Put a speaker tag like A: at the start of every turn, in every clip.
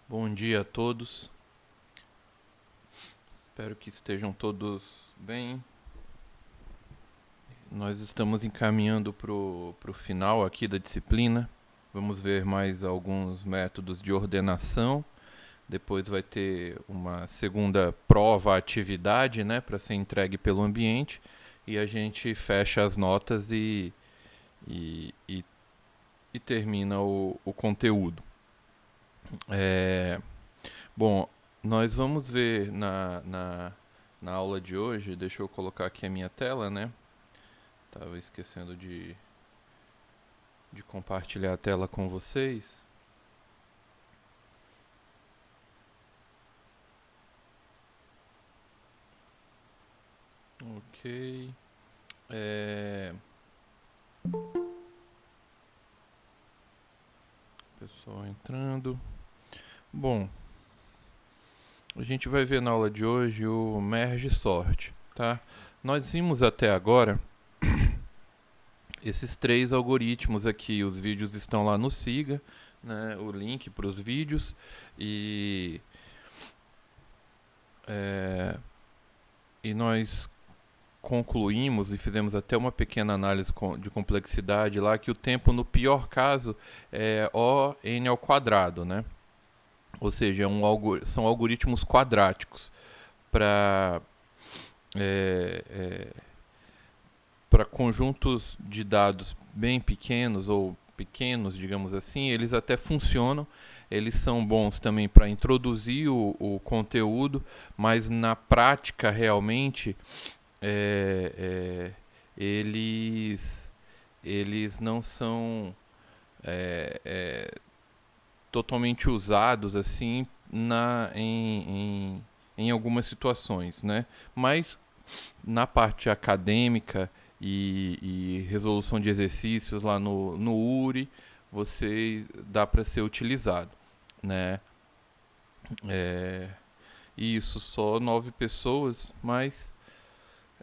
A: Bom dia a todos. Espero que estejam todos bem. Nós estamos encaminhando para o final aqui da disciplina. Vamos ver mais alguns métodos de ordenação. Depois vai ter uma segunda prova, atividade, né, para ser entregue pelo ambiente. E a gente fecha as notas e, e, e termina o conteúdo. Bom, nós vamos ver na aula de hoje. Deixa eu colocar aqui a minha tela, né? Tava esquecendo de compartilhar a tela com vocês. Ok. Pessoal entrando. Bom, a gente vai ver na aula de hoje o merge sort, tá? Nós vimos até agora esses três algoritmos aqui. Os vídeos estão lá no Siga, né? O link para os vídeos e nós concluímos e fizemos até uma pequena análise de complexidade lá, que o tempo no pior caso é O n ao quadrado, né? Ou seja, são algoritmos quadráticos para para conjuntos de dados bem pequenos ou pequenos, digamos assim. Eles até funcionam. Eles são bons também para introduzir o conteúdo, mas na prática realmente é, é, eles não são totalmente usados assim em algumas situações, né? Mas na parte acadêmica e resolução de exercícios lá no URI, você dá para ser utilizado, né? E isso só 9 pessoas, mas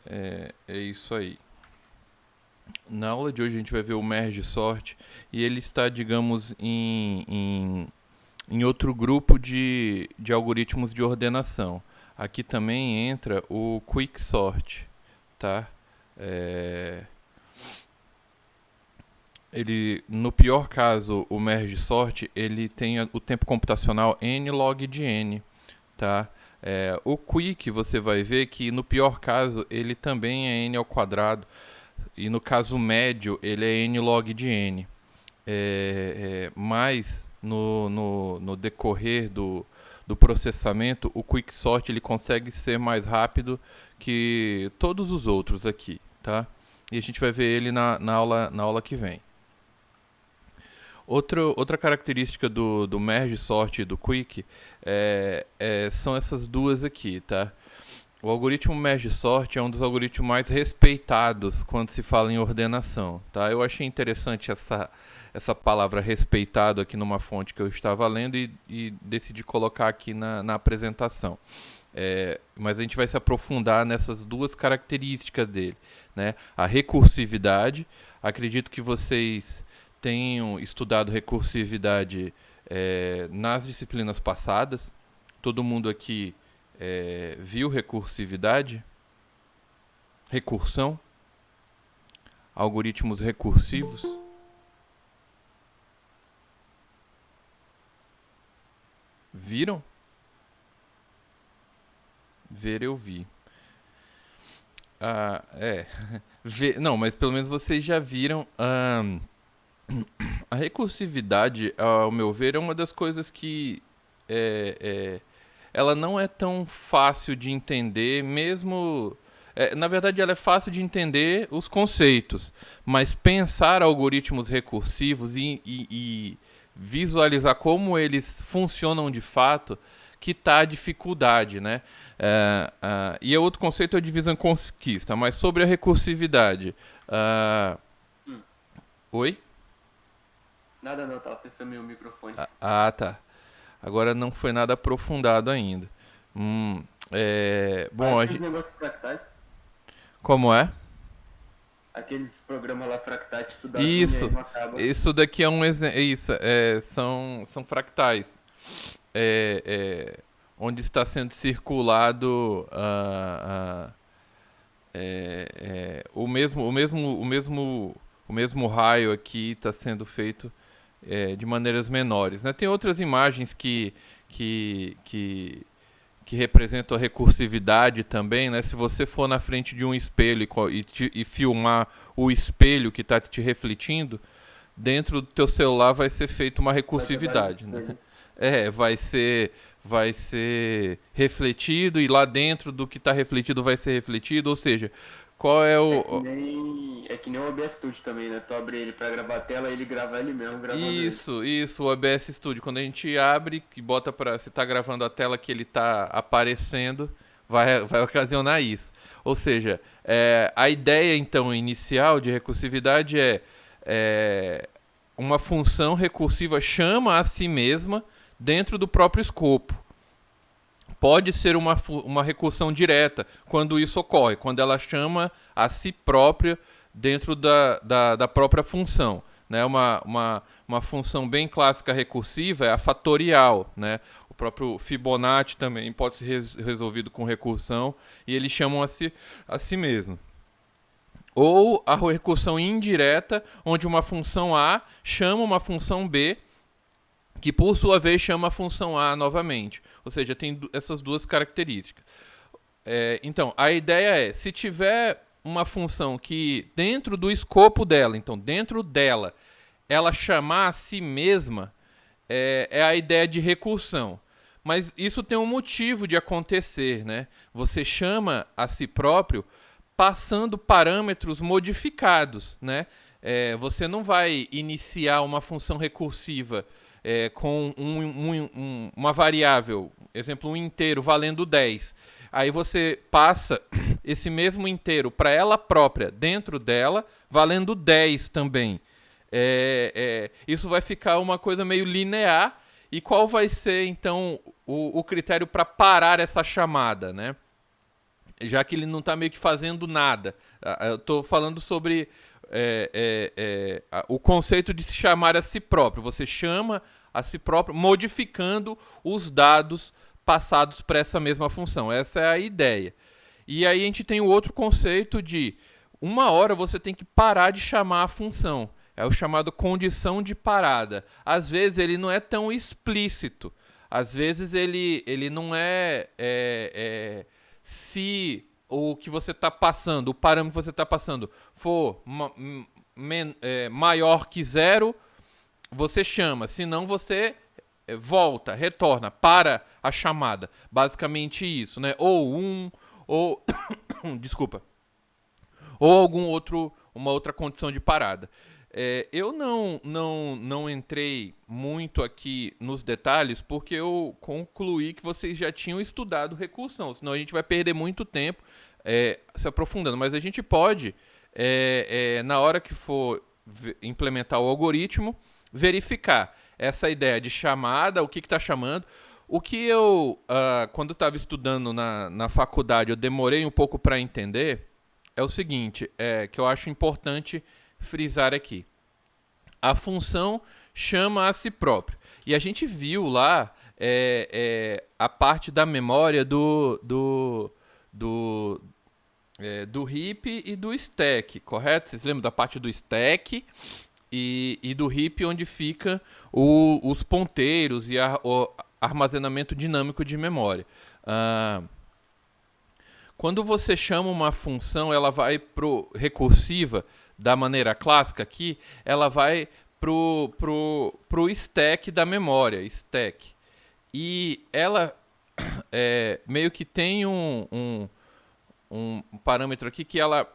A: é isso aí. Na aula de hoje a gente vai ver o merge sort e ele está, digamos, em outro grupo de algoritmos de ordenação. Aqui também entra o quick sort, tá? Ele, no pior caso, o merge sort, ele tem o tempo computacional n log de n, tá? O quick você vai ver que no pior caso ele também é n ao quadrado e no caso médio ele é n log de n. Mas no decorrer do processamento, o quicksort ele consegue ser mais rápido que todos os outros aqui, tá? E a gente vai ver ele na aula que vem. Outra característica do merge sort e do quick são essas duas aqui, tá? O algoritmo merge sort é um dos algoritmos mais respeitados quando se fala em ordenação, tá? Eu achei interessante essa palavra respeitado aqui numa fonte que eu estava lendo e decidi colocar aqui na apresentação. Mas a gente vai se aprofundar nessas duas características dele, né? A recursividade. Acredito que vocês tenham estudado recursividade nas disciplinas passadas. Todo mundo aqui viu recursividade? Recursão? Algoritmos recursivos? Viram? Ver eu vi. Ah, não, mas pelo menos vocês já viram. A recursividade, ao meu ver, é uma das coisas que ela não é tão fácil de entender, mesmo. Na verdade, ela é fácil de entender os conceitos, mas pensar algoritmos recursivos e visualizar como eles funcionam de fato, que está a dificuldade, né? E o outro conceito é a divisão e conquista, mas sobre a recursividade.
B: Hum,
A: Oi?
B: Nada não, tava testando meu microfone.
A: Tá. Agora não foi nada aprofundado ainda. Bom,
B: Parece aqueles negócios fractais,
A: como é?
B: aqueles programas lá fractais que tu dá zoom e aí
A: Isso,
B: não acaba.
A: isso daqui é um exemplo. Isso, são fractais. é, é, onde está sendo circulado o mesmo raio aqui está sendo feito de maneiras menores, né? Tem outras imagens que, que, que representam a recursividade também, né? Se você for na frente de um espelho e filmar o espelho que está te refletindo, dentro do teu celular vai ser feita uma
B: Vai ter vários
A: recursividade, né?
B: espelhos.
A: Vai ser refletido e lá dentro do que está refletido vai ser refletido, ou seja, qual é
B: É que nem o OBS Studio também, né? Tu abre ele pra gravar a tela, ele grava ele mesmo gravando ele.
A: isso, o OBS Studio, quando a gente abre e bota para se tá gravando a tela que ele tá aparecendo, vai ocasionar isso. Ou seja, a ideia então inicial de recursividade é uma função recursiva chama a si mesma dentro do próprio escopo. Pode ser uma recursão direta quando isso ocorre, quando ela chama a si própria dentro da própria função. Né? Uma função bem clássica recursiva é a fatorial. Né? O próprio Fibonacci também pode ser resolvido com recursão e eles chamam a si mesmo. Ou a recursão indireta, onde uma função A chama uma função B, que por sua vez chama a função A novamente. Ou seja, tem essas duas características. Então, a ideia é, se tiver uma função que dentro do escopo dela, então dentro dela, ela chamar a si mesma, é a ideia de recursão. Mas isso tem um motivo de acontecer, né? Você chama a si próprio passando parâmetros modificados, né? Você não vai iniciar uma função recursiva com uma variável, exemplo, um inteiro valendo 10. Aí você passa esse mesmo inteiro para ela própria, dentro dela, valendo 10 também. Isso vai ficar uma coisa meio linear. E qual vai ser, então, o critério para parar essa chamada, né? Já que ele não está meio que fazendo nada. Eu estou falando sobre o conceito de se chamar a si próprio. Você chama a si próprio modificando os dados passados para essa mesma função. Essa é a ideia. E aí a gente tem o outro conceito de uma hora você tem que parar de chamar a função. É o chamado condição de parada. Às vezes ele não é tão explícito. Às vezes ele não se o que você está passando, o parâmetro que você está passando, for maior que 0, você chama. Senão você volta, retorna, para a chamada. Basicamente isso, né? Ou ou desculpa, ou uma outra condição de parada. Eu não entrei muito aqui nos detalhes porque eu concluí que vocês já tinham estudado recursão, senão a gente vai perder muito tempo se aprofundando. Mas a gente pode, na hora que for implementar o algoritmo, verificar essa ideia de chamada, o que está chamando. O que eu, quando estava estudando na faculdade, eu demorei um pouco para entender, é o seguinte, que eu acho importante frisar aqui. A função chama a si próprio. E a gente viu lá a parte da memória do heap e do stack, correto? Vocês lembram da parte do stack e do heap, onde fica os ponteiros e o armazenamento dinâmico de memória. Quando você chama uma função, ela vai recursiva, da maneira clássica aqui, ela vai pro stack da memória, stack. E ela meio que tem um parâmetro aqui que ela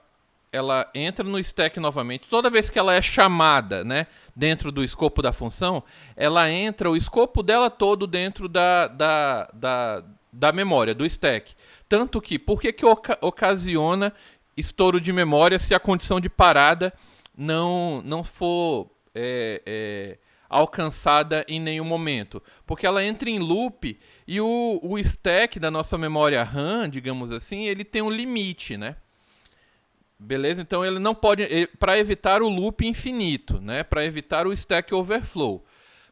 A: entra no stack novamente. Toda vez que ela é chamada, né, dentro do escopo da função, ela entra o escopo dela todo dentro da memória, do stack. Tanto que, por que ocasiona estouro de memória se a condição de parada não for alcançada em nenhum momento? Porque ela entra em loop e o stack da nossa memória RAM, digamos assim, ele tem um limite, né? Beleza? Então ele não pode, para evitar o loop infinito, né? Para evitar o stack overflow.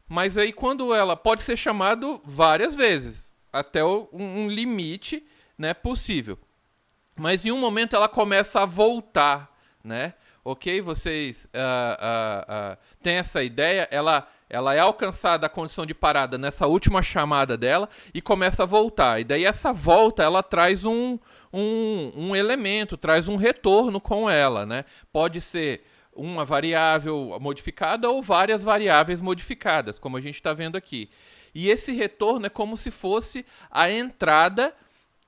A: Mas aí quando ela pode ser chamado várias vezes, até um limite, né, possível. Mas em um momento ela começa a voltar, né? Ok? Vocês têm essa ideia, ela é alcançada a condição de parada nessa última chamada dela e começa a voltar. E daí essa volta, ela traz um elemento, traz um retorno com ela, né? Pode ser uma variável modificada ou várias variáveis modificadas, como a gente está vendo aqui. E esse retorno é como se fosse a entrada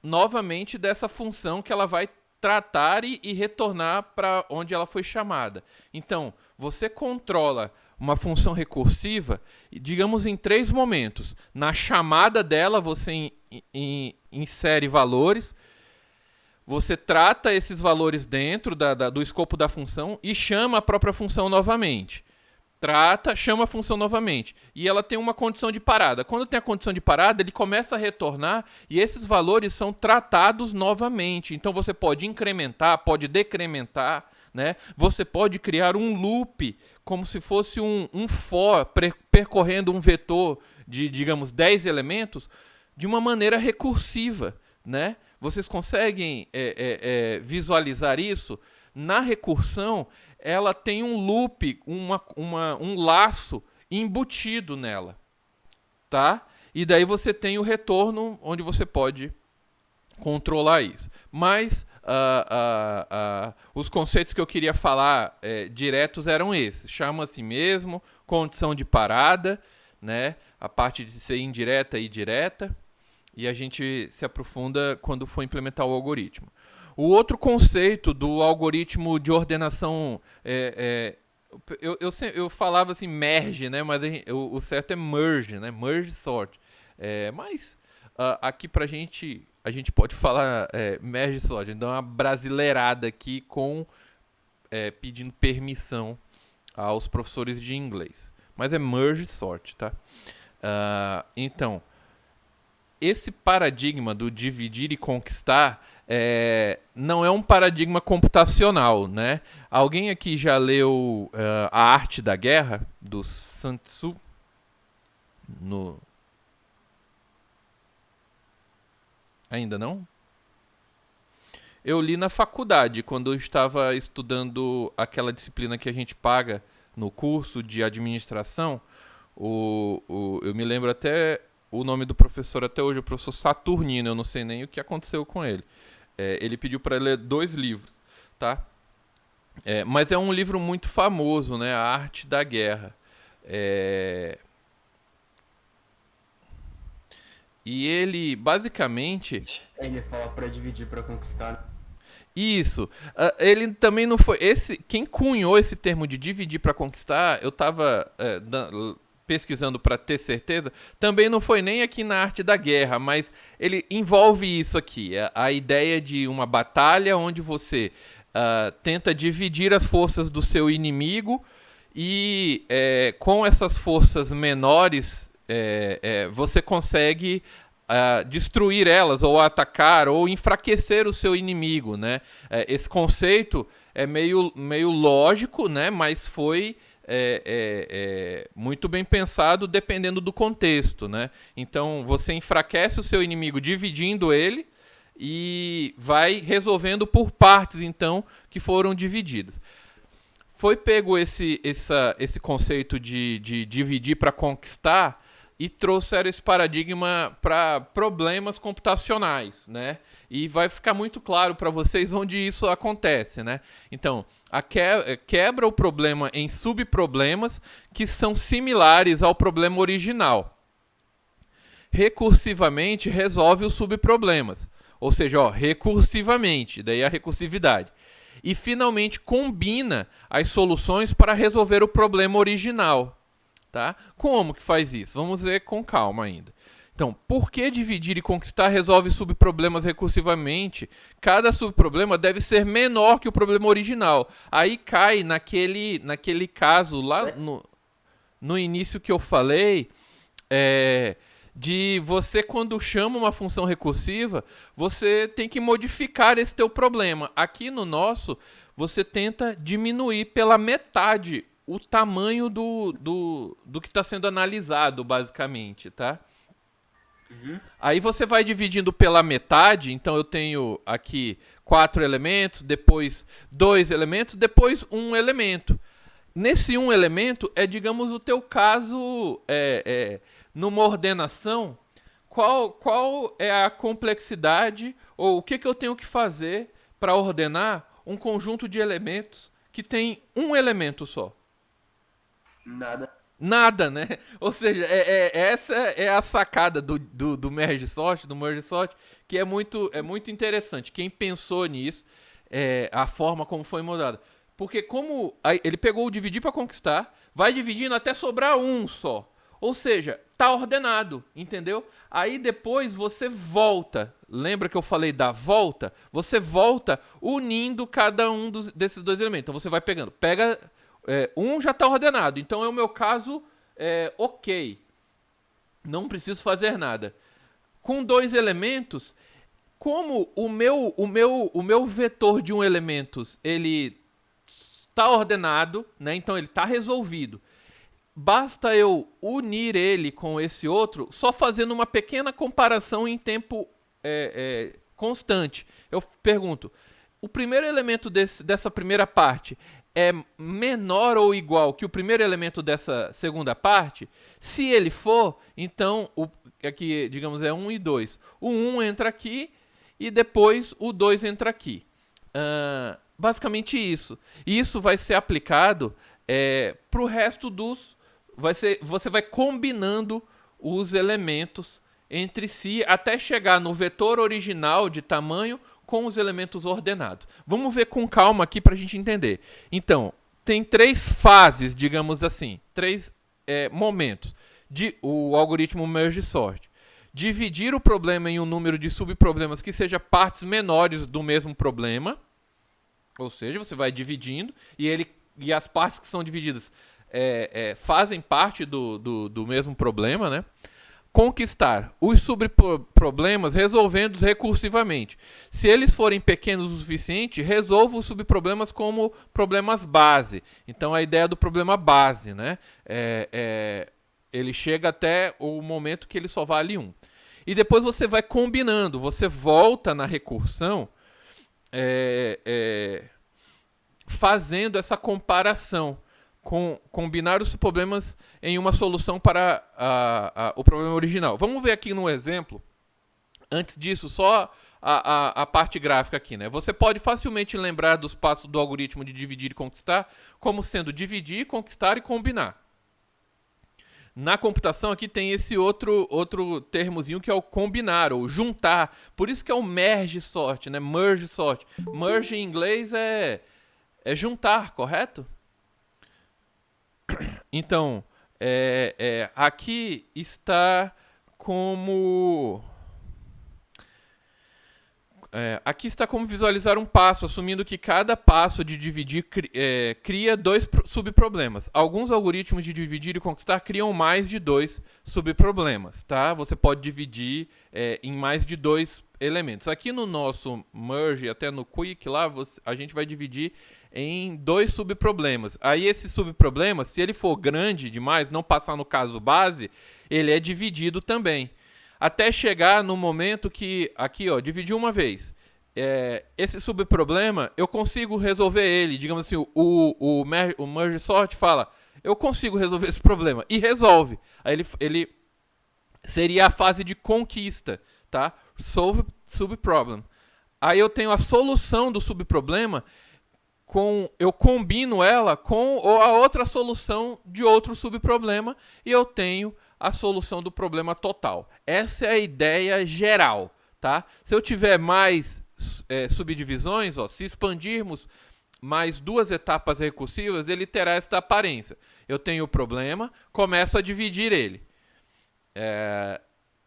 A: novamente dessa função que ela vai tratar e retornar para onde ela foi chamada. Então, você controla uma função recursiva, digamos, em 3 momentos. Na chamada dela, você insere valores, você trata esses valores dentro do escopo da função e chama a própria função novamente. Trata, chama a função novamente. E ela tem uma condição de parada. Quando tem a condição de parada, ele começa a retornar e esses valores são tratados novamente. Então você pode incrementar, pode decrementar, né? Você pode criar um loop, como se fosse um for, percorrendo um vetor de, digamos, 10 elementos, de uma maneira recursiva, né? Vocês conseguem visualizar isso? Na recursão, ela tem um loop, um laço embutido nela, tá? E daí você tem o retorno onde você pode controlar isso. Mas os conceitos que eu queria falar diretos eram esses. Chama a si mesmo, condição de parada, né? A parte de ser indireta e direta. E a gente se aprofunda quando for implementar o algoritmo. O outro conceito do algoritmo de ordenação, eu falava assim merge, né? Mas o certo é merge, né? Merge sort. Mas aqui a gente pode falar merge sort. Então uma brasileirada aqui pedindo permissão aos professores de inglês. Mas é merge sort, tá? Então, esse paradigma do dividir e conquistar não é um paradigma computacional, né? Alguém aqui já leu A Arte da Guerra, do Sun Tzu? Ainda não? Eu li na faculdade, quando eu estava estudando aquela disciplina que a gente paga no curso de administração. Eu me lembro até o nome do professor até hoje, o professor Saturnino, eu não sei nem o que aconteceu com ele. Ele pediu para ler 2 livros, tá? Mas é um livro muito famoso, né? A Arte da Guerra. E ele, basicamente...
B: Ele fala para dividir para conquistar.
A: Isso. Ele também não foi... Quem cunhou esse termo de dividir para conquistar, eu estava pesquisando para ter certeza, também não foi nem aqui na Arte da Guerra, mas ele envolve isso aqui, a ideia de uma batalha onde você tenta dividir as forças do seu inimigo e com essas forças menores você consegue destruir elas, ou atacar, ou enfraquecer o seu inimigo, né? Esse conceito é meio lógico, né? Mas foi muito bem pensado dependendo do contexto, né? Então você enfraquece o seu inimigo dividindo ele e vai resolvendo por partes, então, que foram divididas. Foi pego esse conceito de dividir para conquistar e trouxeram esse paradigma para problemas computacionais, né? E vai ficar muito claro para vocês onde isso acontece, né? Então, quebra o problema em subproblemas que são similares ao problema original. Recursivamente resolve os subproblemas, ou seja, recursivamente, daí a recursividade. E finalmente combina as soluções para resolver o problema original. Tá? Como que faz isso? Vamos ver com calma ainda. Então, por que dividir e conquistar resolve subproblemas recursivamente? Cada subproblema deve ser menor que o problema original. Aí cai naquele caso lá no início que eu falei, de você, quando chama uma função recursiva, você tem que modificar esse teu problema. Aqui no nosso, você tenta diminuir pela metade o tamanho do que está sendo analisado, basicamente, tá? Aí você vai dividindo pela metade, então eu tenho aqui 4 elementos, depois 2 elementos, depois um elemento. Nesse um elemento é, digamos, o teu caso numa ordenação, qual é a complexidade ou o que eu tenho que fazer para ordenar um conjunto de elementos que tem um elemento só.
B: Nada.
A: Nada, né? Ou seja, essa é a sacada do merge sort, do merge sort, que é muito interessante. Quem pensou nisso, a forma como foi modelada. Porque como ele pegou o dividir para conquistar, vai dividindo até sobrar um só. Ou seja, tá ordenado, entendeu? Aí depois você volta. Lembra que eu falei da volta? Você volta unindo cada um desses dois elementos. Então você vai pegando. Pega um já está ordenado. Então é o meu caso ok. Não preciso fazer nada. Com dois elementos, como o meu vetor de um elementos ele está ordenado, né? Então ele está resolvido. Basta eu unir ele com esse outro, só fazendo uma pequena comparação em tempo constante. Eu pergunto, o primeiro elemento dessa primeira parte é menor ou igual que o primeiro elemento dessa segunda parte? Se ele for, então, aqui, digamos, é 1 e 2. O 1 entra aqui e depois o 2 entra aqui. Basicamente isso. E isso vai ser aplicado para o resto dos... Você vai combinando os elementos entre si até chegar no vetor original de tamanho com os elementos ordenados. Vamos ver com calma aqui para a gente entender. Então, tem 3 fases, digamos assim, 3 momentos. O algoritmo merge sort. Dividir o problema em um número de subproblemas que seja partes menores do mesmo problema. Ou seja, você vai dividindo e as partes que são divididas fazem parte do mesmo problema, né? Conquistar os subproblemas resolvendo-os recursivamente. Se eles forem pequenos o suficiente, resolva os subproblemas como problemas base. Então a ideia do problema base, né? Ele chega até o momento que ele só vale 1. E depois você vai combinando, você volta na recursão fazendo essa comparação. Combinar os problemas em uma solução para o problema original. Vamos ver aqui no exemplo. Antes disso, só a parte gráfica aqui, né? Você pode facilmente lembrar dos passos do algoritmo de dividir e conquistar como sendo dividir, conquistar e combinar. Na computação aqui tem esse outro termozinho que é o combinar ou juntar. Por isso que é o merge sort, né? Merge sort. Merge em inglês é juntar, correto? Então, aqui está como... aqui está como visualizar um passo, assumindo que cada passo de dividir cria 2 subproblemas. Alguns algoritmos de dividir e conquistar criam mais de 2 subproblemas, tá? Você pode dividir em mais de 2 elementos. Aqui no nosso merge, até no quick lá, a gente vai dividir em 2 subproblemas. Aí esse subproblema, se ele for grande demais, não passar no caso base, ele é dividido também. Até chegar no momento que, aqui ó, dividiu uma vez. Esse subproblema, eu consigo resolver ele. Digamos assim, o merge sort fala, eu consigo resolver esse problema. E resolve. Aí ele seria a fase de conquista, tá? Solve subproblem. Aí eu tenho a solução do subproblema, eu combino ela com a outra solução de outro subproblema e eu tenho a solução do problema total. Essa é a ideia geral, tá? Se eu tiver mais subdivisões, ó, se expandirmos mais 2 etapas recursivas, ele terá esta aparência. Eu tenho o problema, começo a dividir ele.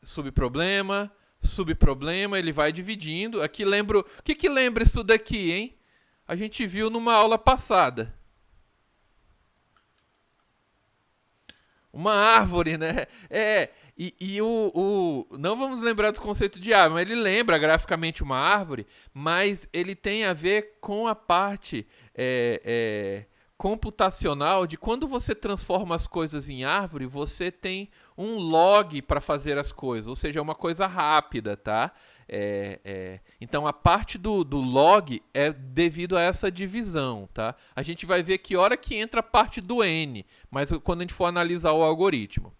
A: Subproblema, subproblema, ele vai dividindo. Aqui lembro... O que lembra isso daqui, hein? A gente viu numa aula passada. Uma árvore, né? Não vamos lembrar do conceito de árvore, mas ele lembra graficamente uma árvore, mas ele tem a ver com a parte computacional de quando você transforma as coisas em árvore, você tem um log para fazer as coisas, ou seja, é uma coisa rápida, tá? Então a parte do log é devido a essa divisão, tá? A gente vai ver que hora que entra a parte do n, mas quando a gente for analisar o algoritmo.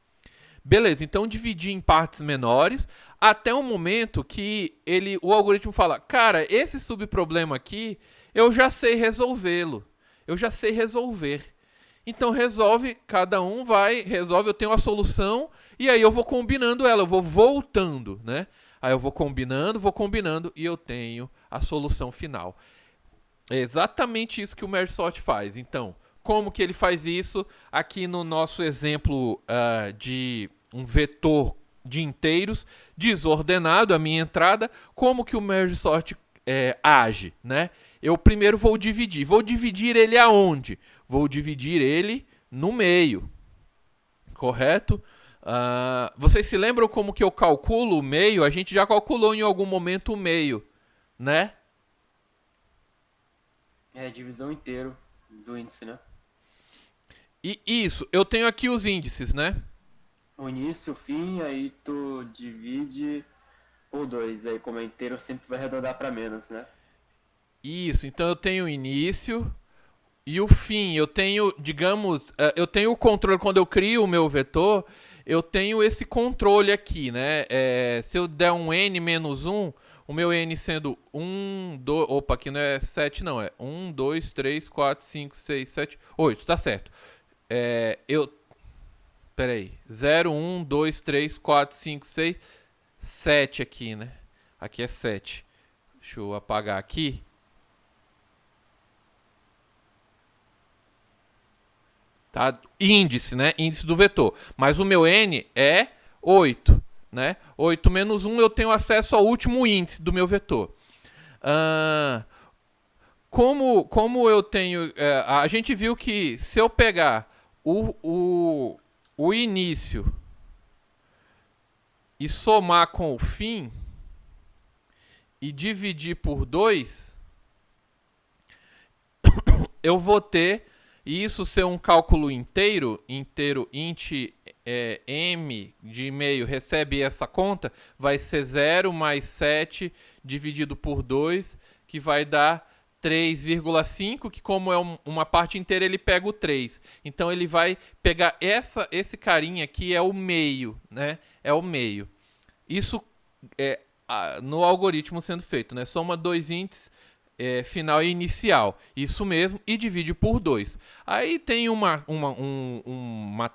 A: Beleza, então dividir em partes menores até o momento que o algoritmo fala, cara, esse subproblema aqui eu já sei resolvê-lo, eu já sei resolver. Então resolve, cada um resolve, eu tenho a solução e aí eu vou combinando ela, eu vou voltando, né? Aí eu vou combinando e eu tenho a solução final. É exatamente isso que o merge sort faz. Então, como que ele faz isso? Aqui no nosso exemplo de um vetor de inteiros desordenado, a minha entrada, como que o merge sort age, né? Eu primeiro vou dividir ele aonde? Vou dividir ele no meio, correto? Vocês se lembram como que eu calculo o meio? A gente já calculou em algum momento o meio, né?
B: Divisão inteiro do índice, né?
A: E isso, eu tenho aqui os índices, né?
B: O início, o fim, aí tu divide por 2. Aí como é inteiro, sempre vai arredondar para menos, né?
A: Isso, então eu tenho o início e o fim. Eu tenho, digamos, eu tenho o controle, quando eu crio o meu vetor, eu tenho esse controle aqui, né? Se eu der um n menos 1, o meu n sendo 1, 2... Opa, aqui não é 7 não, é 1, 2, 3, 4, 5, 6, 7, 8, tá certo. Peraí, 0, 1, 2, 3, 4, 5, 6, 7 aqui, né? Aqui é 7. Deixa eu apagar aqui. Tá? Índice, né? Índice do vetor. Mas o meu n é 8, né? 8 menos 1 eu tenho acesso ao último índice do meu vetor. Como eu tenho... a gente viu que se eu pegar o início e somar com o fim e dividir por 2, eu vou ter, e isso ser um cálculo inteiro int m de meio recebe essa conta, vai ser 0 mais 7 dividido por 2, que vai dar 3,5, que como é uma parte inteira, ele pega o 3. Então ele vai pegar esse carinha aqui, é o meio, né? É o meio. Isso é no algoritmo sendo feito, né? Soma dois índices, final e inicial. Isso mesmo, e divide por 2. Aí tem uma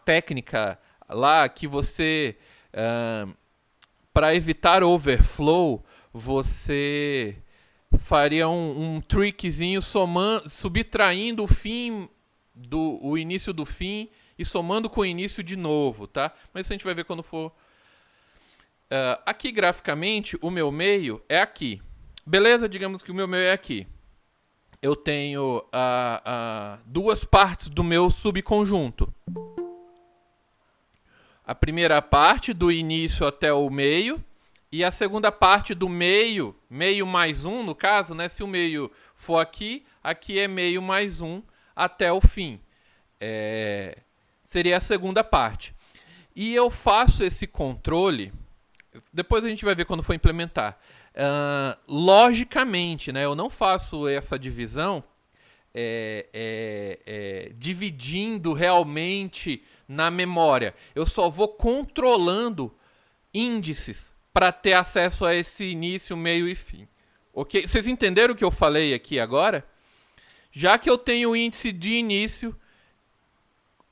A: técnica lá que você, para evitar overflow, você faria um trickzinho subtraindo o início do fim e somando com o início de novo, tá? Mas isso a gente vai ver quando for. Aqui graficamente o meu meio é aqui. Beleza? Digamos que o meu meio é aqui. Eu tenho duas partes do meu subconjunto. A primeira parte do início até o meio. E a segunda parte do meio mais 1, no caso, né? Se o meio for aqui, aqui é meio mais 1 até o fim. Seria a segunda parte. E eu faço esse controle, depois a gente vai ver quando for implementar, logicamente, né? Eu não faço essa divisão dividindo realmente na memória. Eu só vou controlando índices para ter acesso a esse início, meio e fim. Ok? Vocês entenderam o que eu falei aqui agora? Já que eu tenho o índice de início,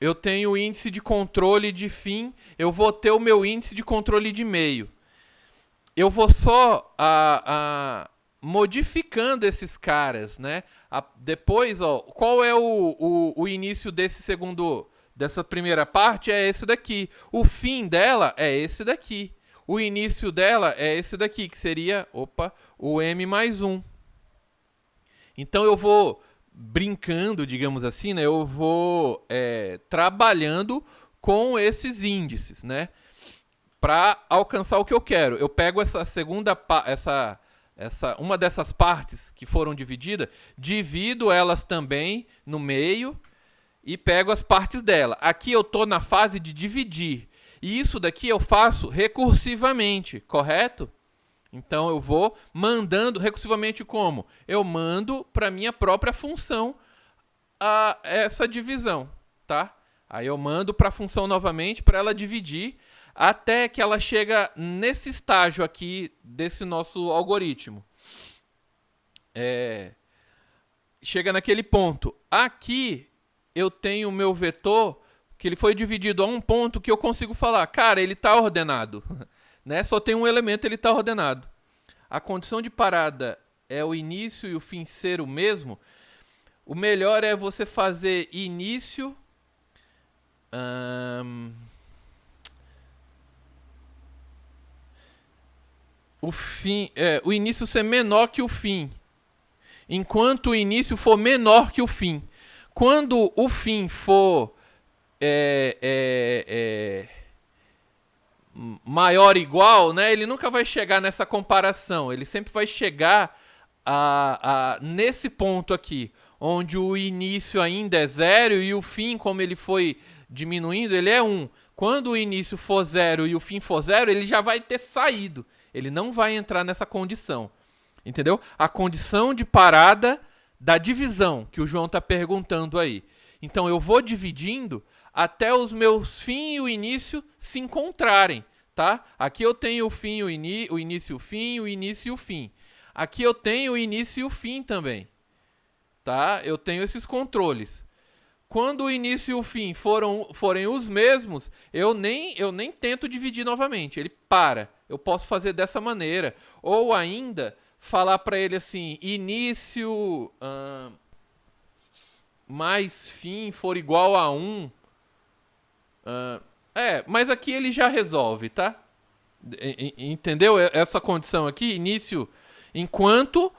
A: eu tenho o índice de controle de fim, eu vou ter o meu índice de controle de meio. Eu vou só modificando esses caras, né? Depois, qual é o início dessa primeira parte? É esse daqui. O fim dela é esse daqui. O início dela é esse daqui, que seria, o m mais 1. Então eu vou brincando, digamos assim, né? Eu vou trabalhando com esses índices, né? Para alcançar o que eu quero. Eu pego essa segunda uma dessas partes que foram divididas, divido elas também no meio, e pego as partes dela. Aqui eu estou na fase de dividir. E isso daqui eu faço recursivamente, correto? Então eu vou mandando recursivamente como? Eu mando para minha própria função essa divisão, tá? Aí eu mando para a função novamente para ela dividir até que ela chega nesse estágio aqui desse nosso algoritmo. Chega naquele ponto. Aqui eu tenho o meu vetor que ele foi dividido a um ponto que eu consigo falar, cara, ele está ordenado. Né? Só tem um elemento, ele está ordenado. A condição de parada é o início e o fim ser o mesmo. O melhor é você fazer início... o início ser menor que o fim. Enquanto o início for menor que o fim. Quando o fim for maior ou igual, né, ele nunca vai chegar nessa comparação. Ele sempre vai chegar nesse ponto aqui, onde o início ainda é 0 e o fim, como ele foi diminuindo, ele é 1. Quando o início for 0 e o fim for 0, ele já vai ter saído. Ele não vai entrar nessa condição. Entendeu? A condição de parada da divisão que o João está perguntando aí. Então eu vou dividindo até os meus fim e o início se encontrarem, tá? Aqui eu tenho o fim, o início e o fim, o início e o fim. Aqui eu tenho o início e o fim também, tá? Eu tenho esses controles. Quando o início e o fim forem os mesmos, eu nem tento dividir novamente, ele para. Eu posso fazer dessa maneira. Ou ainda falar para ele assim, início mais fim for igual a 1. Mas aqui ele já resolve, tá? Entendeu? Essa condição aqui, início, enquanto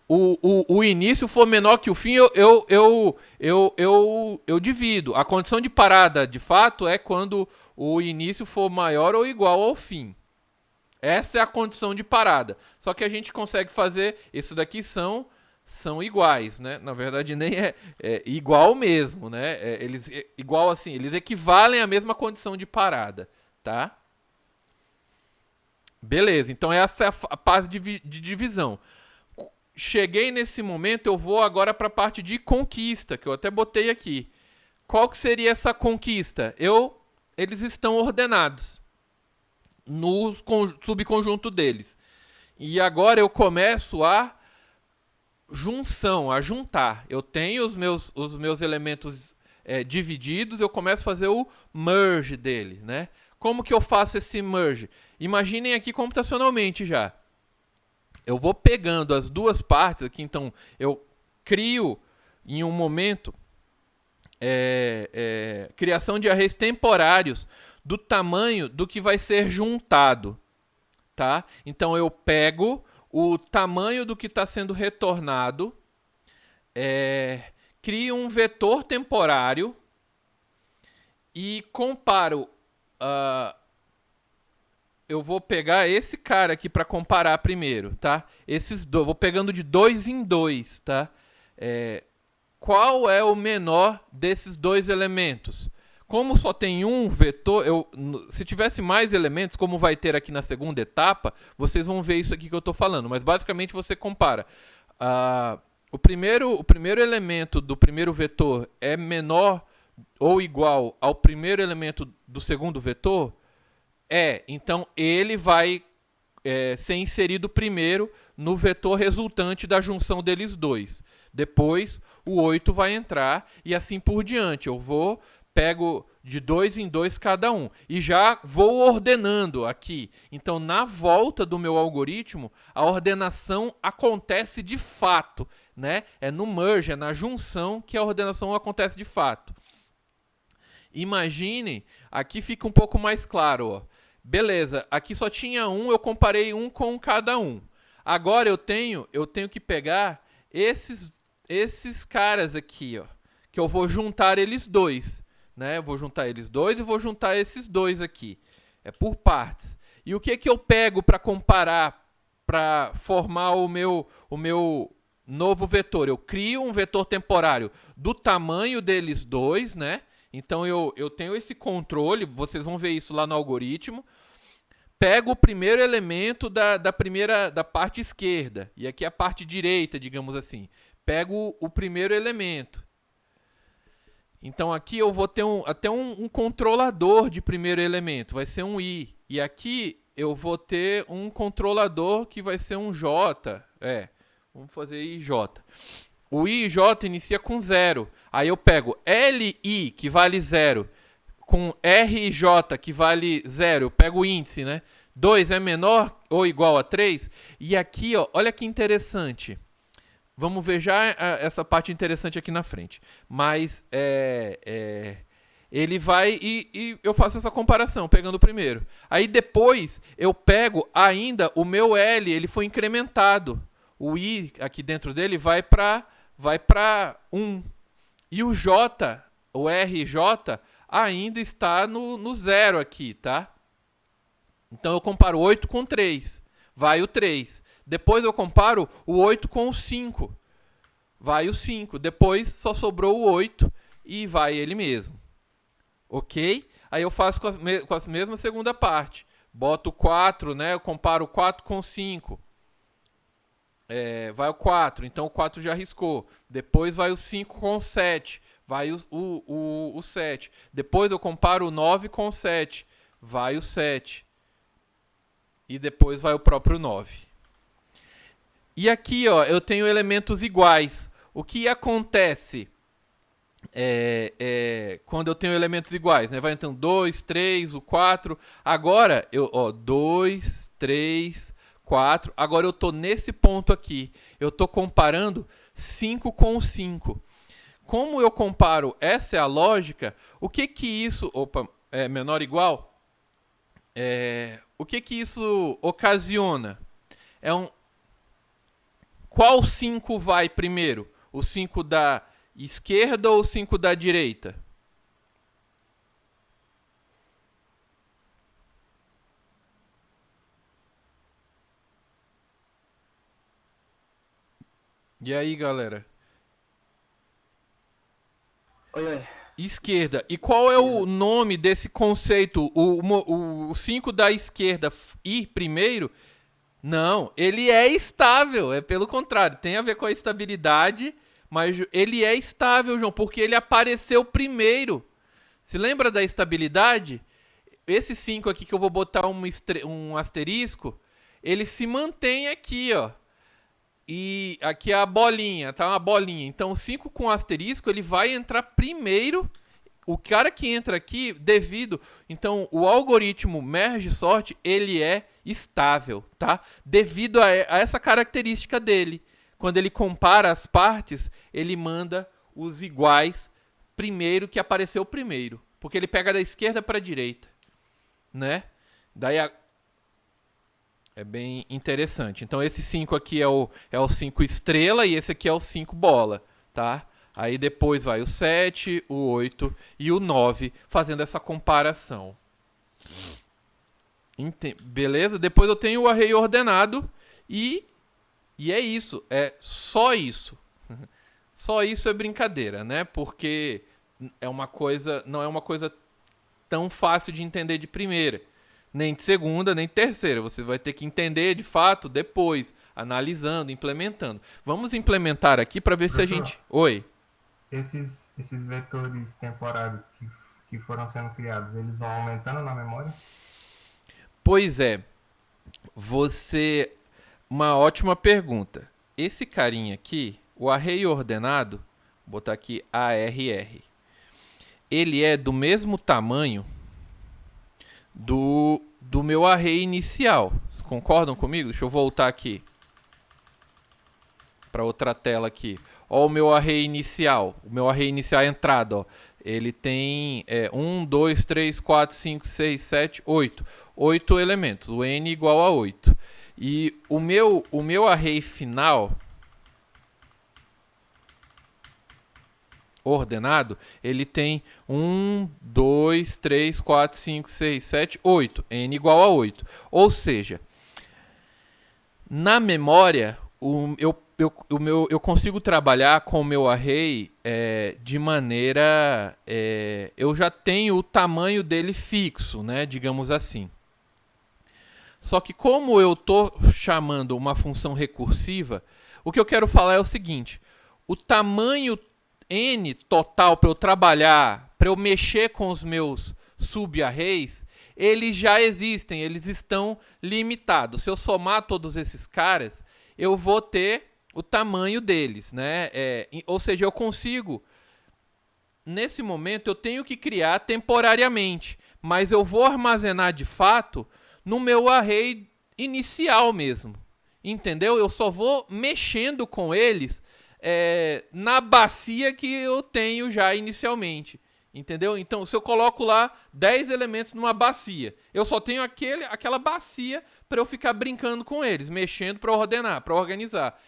A: o início for menor que o fim, eu divido. A condição de parada, de fato, é quando o início for maior ou igual ao fim. Essa é a condição de parada. Só que a gente consegue fazer, isso daqui são iguais, né? Na verdade nem é igual mesmo, né? Eles igual assim, eles equivalem à mesma condição de parada, tá? Beleza, então essa é a fase de divisão. Cheguei nesse momento, eu vou agora para a parte de conquista, que eu até botei aqui. Qual que seria essa conquista? Eles estão ordenados no subconjunto deles. E agora eu começo a junção, a juntar. Eu tenho os meus elementos divididos, eu começo a fazer o merge dele, né? Como que eu faço esse merge? Imaginem aqui computacionalmente já. Eu vou pegando as duas partes aqui, então eu crio em um momento criação de arrays temporários do tamanho do que vai ser juntado, tá? Então eu pego o tamanho do que está sendo retornado, crio um vetor temporário e comparo. Eu vou pegar esse cara aqui para comparar primeiro, tá? Esses dois, vou pegando de 2 em 2, tá? Qual é o menor desses dois elementos? Como só tem um vetor, se tivesse mais elementos, como vai ter aqui na segunda etapa, vocês vão ver isso aqui que eu estou falando. Mas basicamente você compara. O primeiro elemento do primeiro vetor é menor ou igual ao primeiro elemento do segundo vetor? Então ele vai ser inserido primeiro no vetor resultante da junção deles dois. Depois o 8 vai entrar e assim por diante. Pego de 2 em 2 cada um e já vou ordenando aqui. Então, na volta do meu algoritmo, a ordenação acontece de fato, né? É no merge, é na junção que a ordenação acontece de fato. Imaginem, aqui fica um pouco mais claro, ó. Beleza, aqui só tinha um, eu comparei um com cada um. Agora eu tenho que pegar esses caras aqui, ó, que eu vou juntar eles dois. Né? Eu vou juntar eles dois e vou juntar esses dois aqui. Por partes. E o que eu pego para comparar, para formar o meu novo vetor. Eu crio um vetor temporário do tamanho deles dois, né? Então eu tenho esse controle, vocês vão ver isso lá no algoritmo. Pego o primeiro elemento da parte esquerda, e aqui a parte direita, digamos assim. Pego o primeiro elemento. Então aqui eu vou ter até um controlador de primeiro elemento, vai ser um i. E aqui eu vou ter um controlador que vai ser um j. Vamos fazer ij. O i e j inicia com 0. Aí eu pego li, que vale 0, com r e j, que vale 0. Eu pego o índice, né? 2 é menor ou igual a 3. E aqui, ó, olha que interessante. Vamos ver já essa parte interessante aqui na frente. Mas ele vai e eu faço essa comparação, pegando o primeiro. Aí depois eu pego ainda o meu L, ele foi incrementado. O I aqui dentro dele vai para 1. E o J, o RJ, ainda está no 0 aqui, tá? Então eu comparo 8 com 3. Vai o 3. Depois eu comparo o 8 com o 5. Vai o 5. Depois só sobrou o 8 e vai ele mesmo. Ok? Aí eu faço com a mesma segunda parte. Boto o 4, né? Eu comparo o 4 com o 5. Vai o 4. Então o 4 já riscou. Depois vai o 5 com o 7. Vai o 7. Depois eu comparo o 9 com o 7. Vai o 7. E depois vai o próprio 9. E aqui, ó, eu tenho elementos iguais. O que acontece quando eu tenho elementos iguais? Né? Vai então 2, 3, o 4. Agora, 2, 3, 4. Agora eu estou nesse ponto aqui. Eu estou comparando 5 com 5. Como eu comparo, essa é a lógica, o que isso... Opa, menor ou igual? O que isso ocasiona? Qual 5 vai primeiro? O 5 da esquerda ou o 5 da direita? E aí, galera?
B: Oi.
A: Esquerda. E qual é o nome desse conceito? O 5 da esquerda ir primeiro? Não, ele é estável. É pelo contrário, tem a ver com a estabilidade, mas ele é estável, João, porque ele apareceu primeiro. Se lembra da estabilidade? Esse 5 aqui que eu vou botar um asterisco, ele se mantém aqui, ó. E aqui é a bolinha, tá? Uma bolinha. Então, o 5 com asterisco, ele vai entrar primeiro. O cara que entra aqui, devido... Então, o algoritmo merge sort, ele é estável, tá? Devido a essa característica dele. Quando ele compara as partes, ele manda os iguais primeiro que apareceu primeiro. Porque ele pega da esquerda para a direita, né? Daí é bem interessante. Então esse 5 aqui é o 5 estrela e esse aqui é o 5 bola, tá? Aí depois vai o 7, o 8 e o 9, fazendo essa comparação. Beleza? Depois eu tenho o array ordenado e é isso. É só isso. Só isso é brincadeira, né? Porque não é uma coisa tão fácil de entender de primeira. Nem de segunda, nem de terceira. Você vai ter que entender de fato depois, analisando, implementando. Vamos implementar aqui para ver se a gente... Oi.
C: Esses vetores temporários que foram sendo criados, eles vão aumentando na memória?
A: Pois é. Uma ótima pergunta. Esse carinha aqui, o array ordenado, vou botar aqui ARR, ele é do mesmo tamanho do meu array inicial. Vocês concordam comigo? Deixa eu voltar aqui para outra tela aqui. Ó, o meu array inicial. O meu array inicial é entrada, ó. Ele tem 1, 2, 3, 4, 5, 6, 7, 8. 8 elementos. O n igual a 8. E o meu array final ordenado, ele tem 1, 2, 3, 4, 5, 6, 7, 8. N igual a 8. Ou seja, na memória, eu eu consigo trabalhar com o meu array de maneira... eu já tenho o tamanho dele fixo, né? Digamos assim. Só que como eu estou chamando uma função recursiva, o que eu quero falar é o seguinte. O tamanho n total para eu trabalhar, para eu mexer com os meus subarrays, eles já existem, eles estão limitados. Se eu somar todos esses caras, eu vou ter o tamanho deles, né? Ou seja, eu consigo, nesse momento, eu tenho que criar temporariamente, mas eu vou armazenar de fato no meu array inicial mesmo, entendeu? Eu só vou mexendo com eles na bacia que eu tenho já inicialmente, entendeu? Então, se eu coloco lá 10 elementos numa bacia, eu só tenho aquela bacia para eu ficar brincando com eles, mexendo para ordenar, para organizar.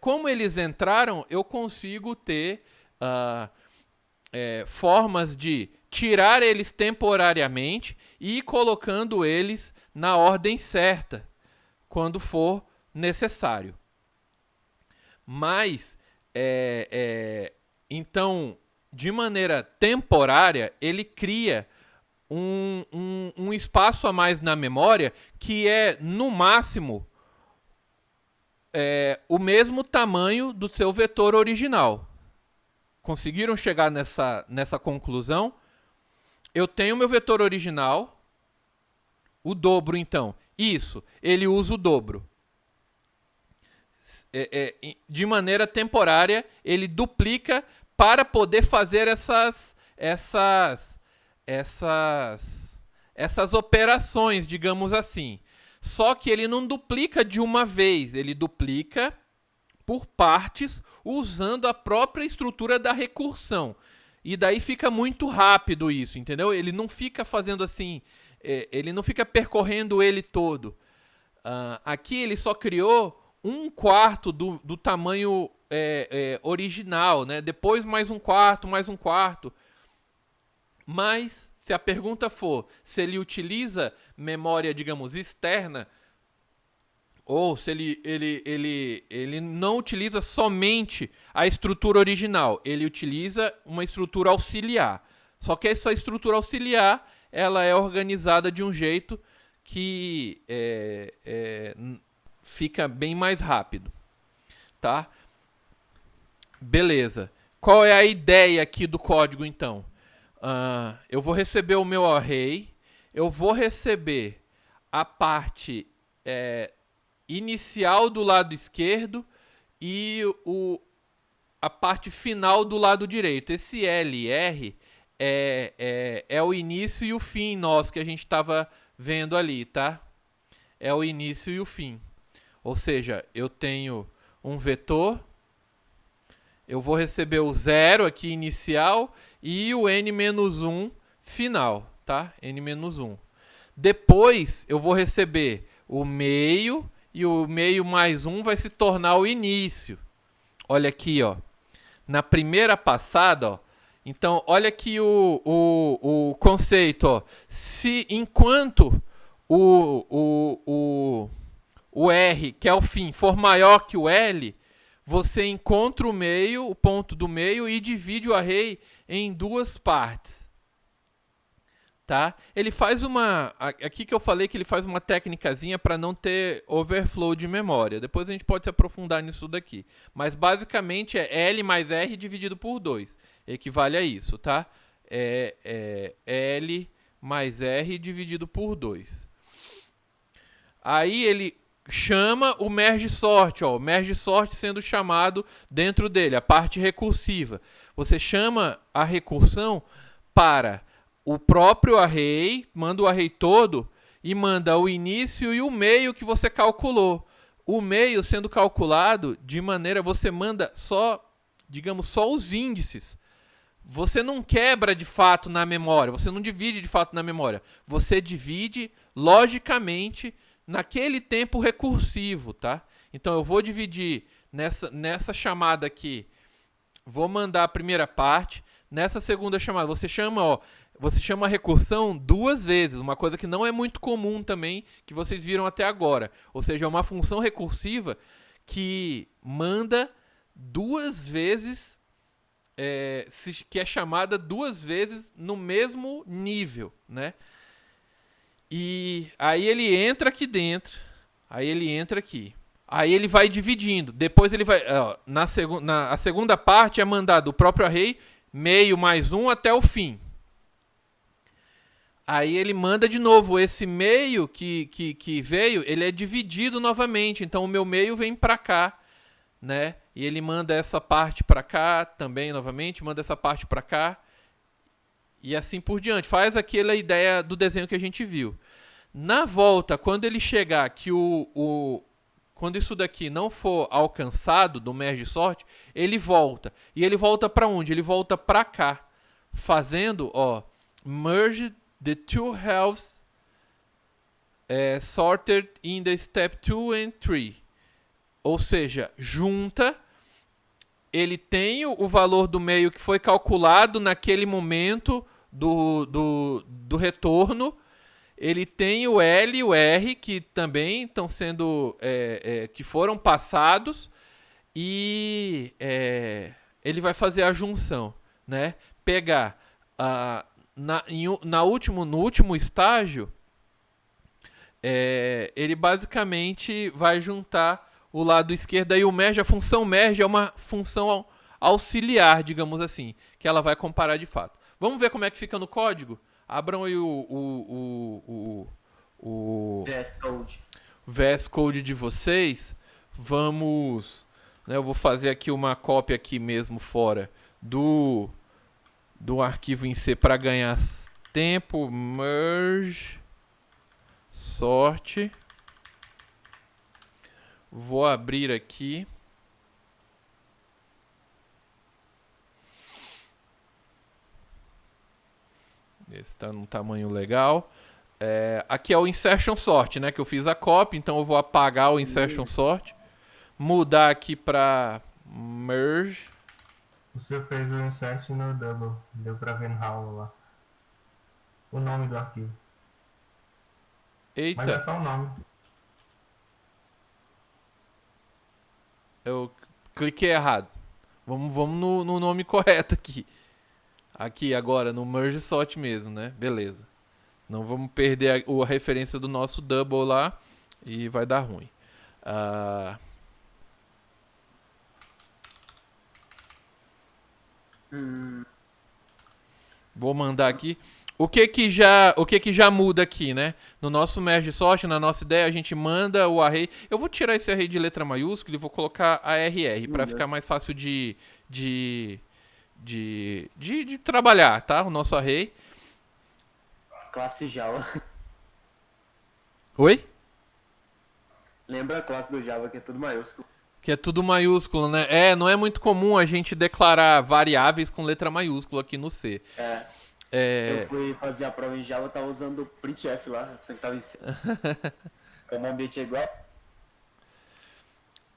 A: Como eles entraram, eu consigo ter formas de tirar eles temporariamente e ir colocando eles na ordem certa, quando for necessário. Mas, então, de maneira temporária, ele cria um espaço a mais na memória que é, no máximo, o mesmo tamanho do seu vetor original. Conseguiram chegar nessa conclusão? Eu tenho meu vetor original, o dobro, então. Isso, ele usa o dobro. De maneira temporária, ele duplica para poder fazer essas operações, digamos assim. Só que ele não duplica de uma vez, ele duplica por partes, usando a própria estrutura da recursão. E daí fica muito rápido isso, entendeu? Ele não fica fazendo assim, ele não fica percorrendo ele todo. Aqui ele só criou 1/4 do tamanho original, né? Depois mais 1/4, mais 1/4. Mas, se a pergunta for se ele utiliza memória, digamos, externa, ou se ele não utiliza somente a estrutura original, ele utiliza uma estrutura auxiliar. Só que essa estrutura auxiliar, ela é organizada de um jeito que fica bem mais rápido, tá? Beleza. Qual é a ideia aqui do código, então? Eu vou receber o meu array, eu vou receber a parte inicial do lado esquerdo e a parte final do lado direito. Esse LR é o início e o fim nosso que a gente estava vendo ali, tá? É o início e o fim. Ou seja, eu tenho um vetor, eu vou receber o 0 aqui inicial e o n-1 final, tá? n-1. Depois eu vou receber o meio, e o meio mais 1 vai se tornar o início. Olha aqui, ó. Na primeira passada, ó. Então, olha aqui o conceito, ó. Se enquanto o R, que é o fim, for maior que o L, você encontra o meio, o ponto do meio, e divide o array em duas partes. Tá? Ele faz aqui que eu falei que ele faz uma técnicazinha para não ter overflow de memória. Depois a gente pode se aprofundar nisso daqui. Mas basicamente é L mais R dividido por 2. Equivale a isso, tá? L mais R dividido por 2. Aí ele chama o merge sort, ó, o merge sort sendo chamado dentro dele, a parte recursiva. Você chama a recursão para o próprio array, manda o array todo e manda o início e o meio que você calculou. O meio sendo calculado de maneira, você manda só, digamos, só os índices. Você não quebra de fato na memória, você não divide de fato na memória. Você divide logicamente naquele tempo recursivo, tá? Então eu vou dividir nessa chamada aqui, vou mandar a primeira parte. Nessa segunda chamada, você chama a recursão 2 vezes, uma coisa que não é muito comum também, que vocês viram até agora. Ou seja, é uma função recursiva que manda 2 vezes, que é chamada 2 vezes no mesmo nível, né? E aí ele entra aqui dentro, aí ele entra aqui. Aí ele vai dividindo. Depois ele vai... Ó, a segunda parte é mandar do próprio array meio mais 1 até o fim. Aí ele manda de novo. Esse meio que veio, ele é dividido novamente. Então o meu meio vem para cá, né? E ele manda essa parte para cá também novamente. Manda essa parte para cá. E assim por diante. Faz aquela ideia do desenho que a gente viu. Na volta, quando ele chegar que quando isso daqui não for alcançado do merge sort, ele volta. E ele volta para onde? Ele volta para cá. Fazendo, ó, merge the two halves sorted in the step 2 and 3. Ou seja, junta. Ele tem o valor do meio que foi calculado naquele momento do retorno. Ele tem o L e o R, que também estão sendo... que foram passados. E ele vai fazer a junção, né? Pegar... no último estágio, ele basicamente vai juntar o lado esquerdo. Aí o merge, a função merge é uma função auxiliar, digamos assim, que ela vai comparar de fato. Vamos ver como é que fica no código? Abram aí o
B: VS Code.
A: VS Code de vocês. Vamos... Né, eu vou fazer aqui uma cópia aqui mesmo fora do arquivo em C para ganhar tempo. Merge sort. Vou abrir aqui. Esse está num tamanho legal. Aqui é o insertion sort, né? Que eu fiz a copy, então eu vou apagar o insertion sort. Mudar aqui para merge.
C: O senhor fez o insert no double. Deu pra ver no How lá. O nome do arquivo.
A: Eita.
C: Mas é só o nome.
A: Eu cliquei errado. Vamos no nome correto aqui. Aqui agora, no merge sort mesmo, né? Beleza. Senão vamos perder a referência do nosso double lá e vai dar ruim. Vou mandar aqui. O que já muda aqui, né? No nosso merge sort, na nossa ideia, a gente manda o array. Eu vou tirar esse array de letra maiúscula e vou colocar ARR para ficar mais fácil de trabalhar, tá? O nosso array.
B: Classe Java.
A: Oi?
B: Lembra a classe do Java que é tudo maiúsculo.
A: Que é tudo maiúsculo, né? Não é muito comum a gente declarar variáveis com letra maiúscula aqui no C.
B: Eu fui fazer a prova em Java, eu tava usando o printf lá, você que tava em C. Como o ambiente é igual.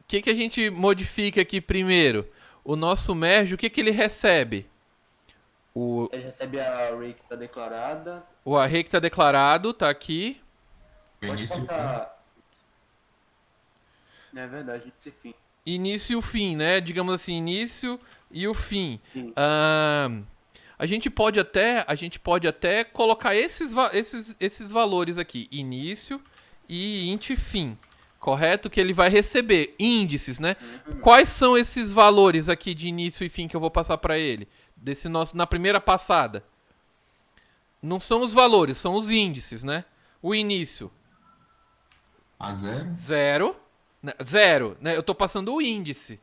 A: O que a gente modifica aqui primeiro? O nosso merge, o que ele recebe?
B: Ele recebe a array que tá declarada.
A: O array que está declarado, tá aqui.
D: Início e fim.
B: É verdade, início e fim.
A: Início e o fim, né? Digamos assim, início e o fim. A gente pode até colocar esses valores aqui. Início e int fim. Correto? Que ele vai receber índices, né? Quais são esses valores aqui de início e fim que eu vou passar para ele? Na primeira passada. Não são os valores, são os índices, né? O início.
D: A0.
A: 0. 0, né? Eu tô passando o índice.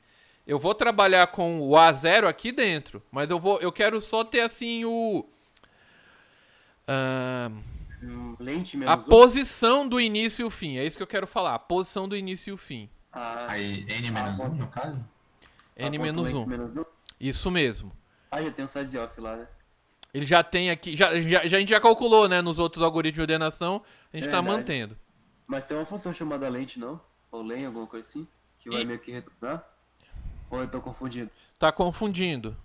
A: Eu vou trabalhar com o A0 aqui dentro, mas eu quero só ter assim a posição do início e o fim. É isso que eu quero falar. A posição do início e o fim.
D: Aí N-1 no caso?
A: N-1. Isso mesmo.
B: Já tem um size off lá, né?
A: Ele já tem aqui. A gente já calculou, né? Nos outros algoritmos de ordenação, a gente tá mantendo.
B: Mas tem uma função chamada lente, não? Ou len, alguma coisa assim? Que vai meio que retornar? Ou eu tô confundindo?
A: Tá confundindo.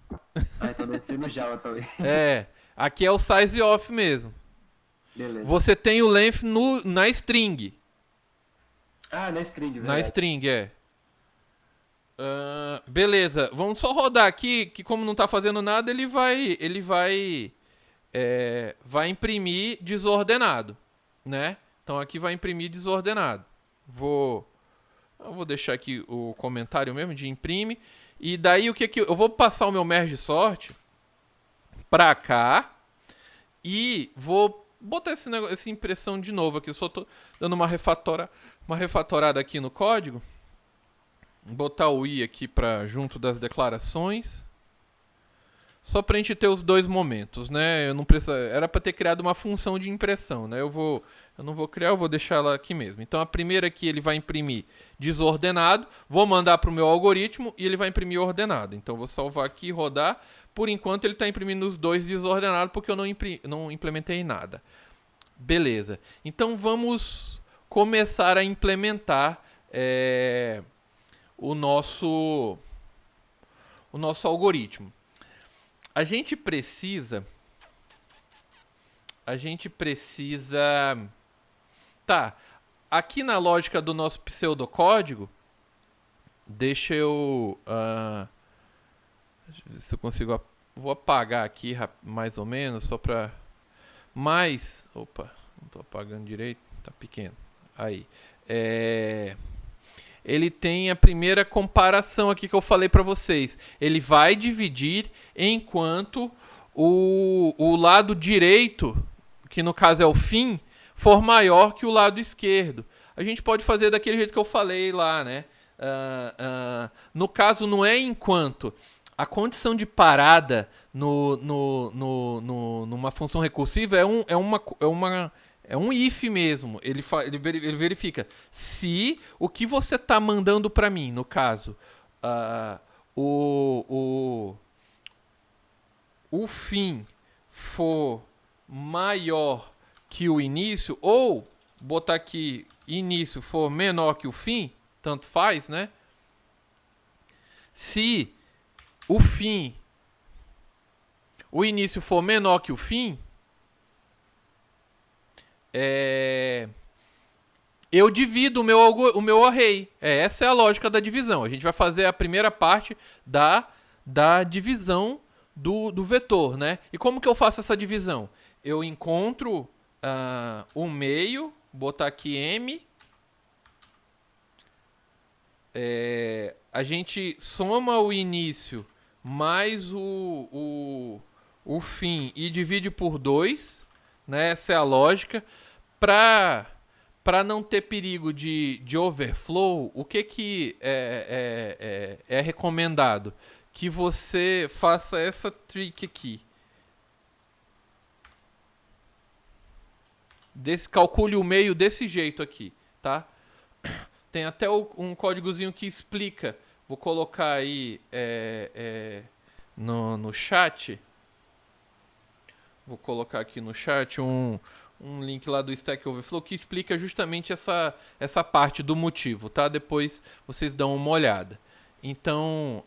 B: Então deve ser no Java também.
A: Aqui é o size off mesmo.
B: Beleza.
A: Você tem o length na string.
B: Na string, verdade.
A: Na string, Beleza, vamos só rodar aqui, que como não tá fazendo nada, vai imprimir desordenado, né? Então aqui vai imprimir desordenado. Eu vou deixar aqui o comentário mesmo de imprime. E daí o que eu vou passar o meu merge sort pra cá e vou botar essa impressão de novo aqui. Eu só tô dando uma refatorada aqui no código. Botar o i aqui para junto das declarações. Só pra gente ter os dois momentos, né? Eu não precisa, era para ter criado uma função de impressão, né? Eu não vou criar, eu vou deixar ela aqui mesmo. Então a primeira aqui ele vai imprimir desordenado, vou mandar para o meu algoritmo e ele vai imprimir ordenado. Então eu vou salvar aqui e rodar. Por enquanto ele está imprimindo os dois desordenados porque eu não implementei nada. Beleza. Então vamos começar a implementar o nosso algoritmo. A gente precisa. Tá. Aqui na lógica do nosso pseudocódigo, deixa eu. Ver se eu consigo. Vou apagar aqui mais ou menos, só pra. Mais. Opa, não tô apagando direito, tá pequeno. Aí. Ele tem a primeira comparação aqui que eu falei para vocês. Ele vai dividir enquanto o lado direito, que no caso é o fim, for maior que o lado esquerdo. A gente pode fazer daquele jeito que eu falei lá, né? No caso, não é enquanto. A condição de parada numa função recursiva é um if mesmo. Ele verifica se o que você está mandando para mim, no caso, o fim for maior que o início, ou botar aqui início for menor que o fim, tanto faz, né? Se o início for menor que o fim, eu divido o meu array. Essa é a lógica da divisão. A gente vai fazer a primeira parte da divisão do vetor, né? E como que eu faço essa divisão? Eu encontro o meio, botar aqui m. A gente soma o início mais o fim e divide por 2, né? Essa é a lógica. Para não ter perigo de overflow, o que é recomendado? Que você faça essa trick aqui. Calcule o meio desse jeito aqui, tá? Tem até um códigozinho que explica. Vou colocar aí no chat. Vou colocar aqui no chat um link lá do Stack Overflow que explica justamente essa parte do motivo, tá? Depois vocês dão uma olhada. Então,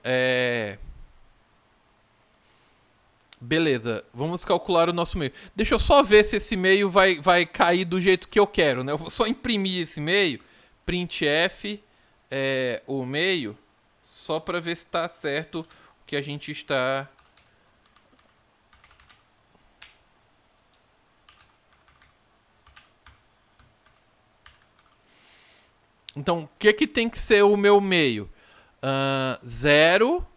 A: beleza, vamos calcular o nosso meio. Deixa eu só ver se esse meio vai cair do jeito que eu quero, né? Eu vou só imprimir esse meio, printf o meio, só para ver se está certo o que a gente está... Então, o que tem que ser o meu meio? 0,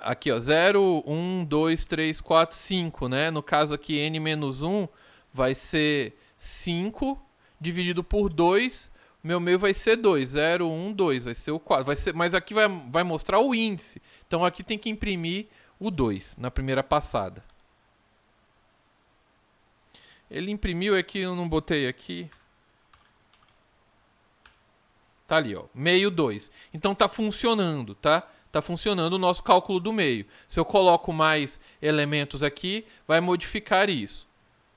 A: aqui ó, 0, 1, 2, 3, 4, 5, né? No caso aqui, n-1 vai ser 5, dividido por 2, meu meio vai ser 2, 0, 1, 2, vai ser o 4. Mas aqui vai mostrar o índice, então aqui tem que imprimir o 2 na primeira passada. Ele imprimiu aqui, eu não botei aqui. Tá ali, ó, meio 2. Então tá funcionando, tá? Tá funcionando o nosso cálculo do meio. Se eu coloco mais elementos aqui, vai modificar isso.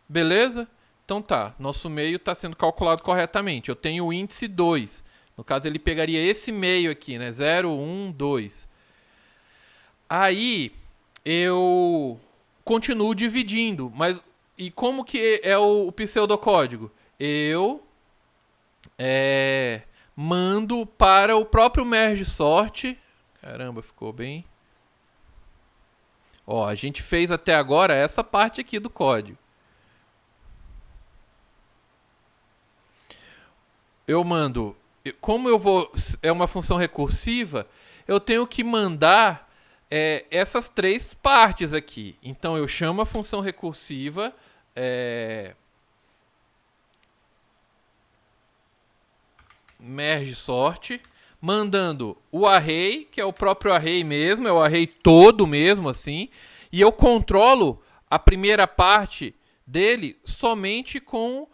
A: Beleza? Então tá, nosso meio está sendo calculado corretamente. Eu tenho o índice 2. No caso, ele pegaria esse meio aqui, né? 0, 1, 2. Aí, eu continuo dividindo. Mas, e como que é o pseudocódigo? Eu mando para o próprio merge sort. Caramba, ficou bem. Ó, a gente fez até agora essa parte aqui do código. Eu mando, como eu vou, é uma função recursiva, eu tenho que mandar essas três partes aqui. Então eu chamo a função recursiva merge sort, mandando o array, que é o próprio array mesmo, é o array todo mesmo assim, e eu controlo a primeira parte dele somente com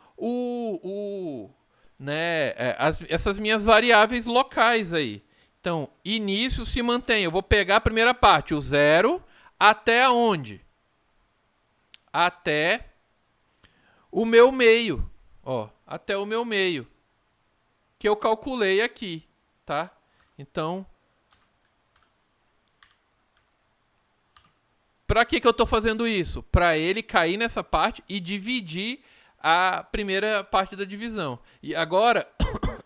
A: essas minhas variáveis locais aí. Então, início se mantém. Eu vou pegar a primeira parte, o 0, até onde? Até o meu meio. Ó, até o meu meio. Que eu calculei aqui, tá? Então, para que eu estou fazendo isso? Para ele cair nessa parte e dividir a primeira parte da divisão. E agora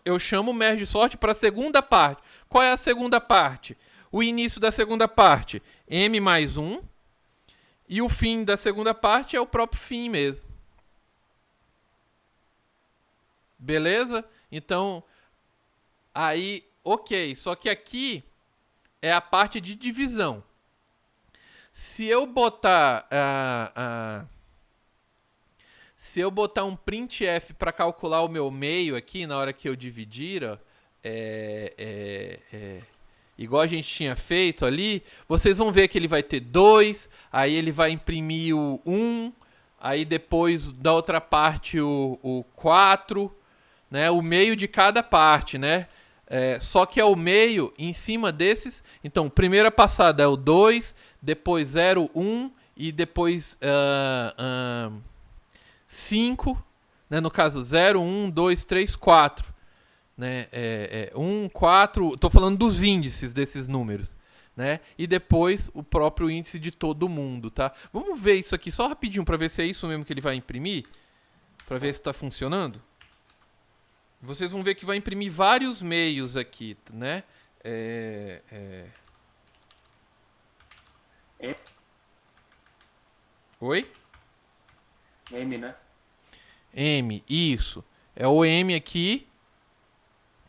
A: eu chamo o merge sort para a segunda parte. Qual é a segunda parte? O início da segunda parte, m mais 1. E o fim da segunda parte é o próprio fim mesmo. Beleza? Então, aí, ok. Só que aqui é a parte de divisão. Se eu botar um printf para calcular o meu meio aqui na hora que eu dividir, ó, igual a gente tinha feito ali, vocês vão ver que ele vai ter 2, aí ele vai imprimir o 1, aí depois da outra parte o 4, né, o meio de cada parte, né? Só que é o meio em cima desses. Então, primeira passada é o 2, depois 0, 1 e depois 5, né? No caso 0, 1, 2, 3, 4. Né? 1, 4, estou falando dos índices desses números. Né? E depois o próprio índice de todo mundo. Tá? Vamos ver isso aqui só rapidinho para ver se é isso mesmo que ele vai imprimir. Para ver se está funcionando. Vocês vão ver que vai imprimir vários meios aqui, né? Oi?
B: M, né?
A: M, isso. É o M aqui.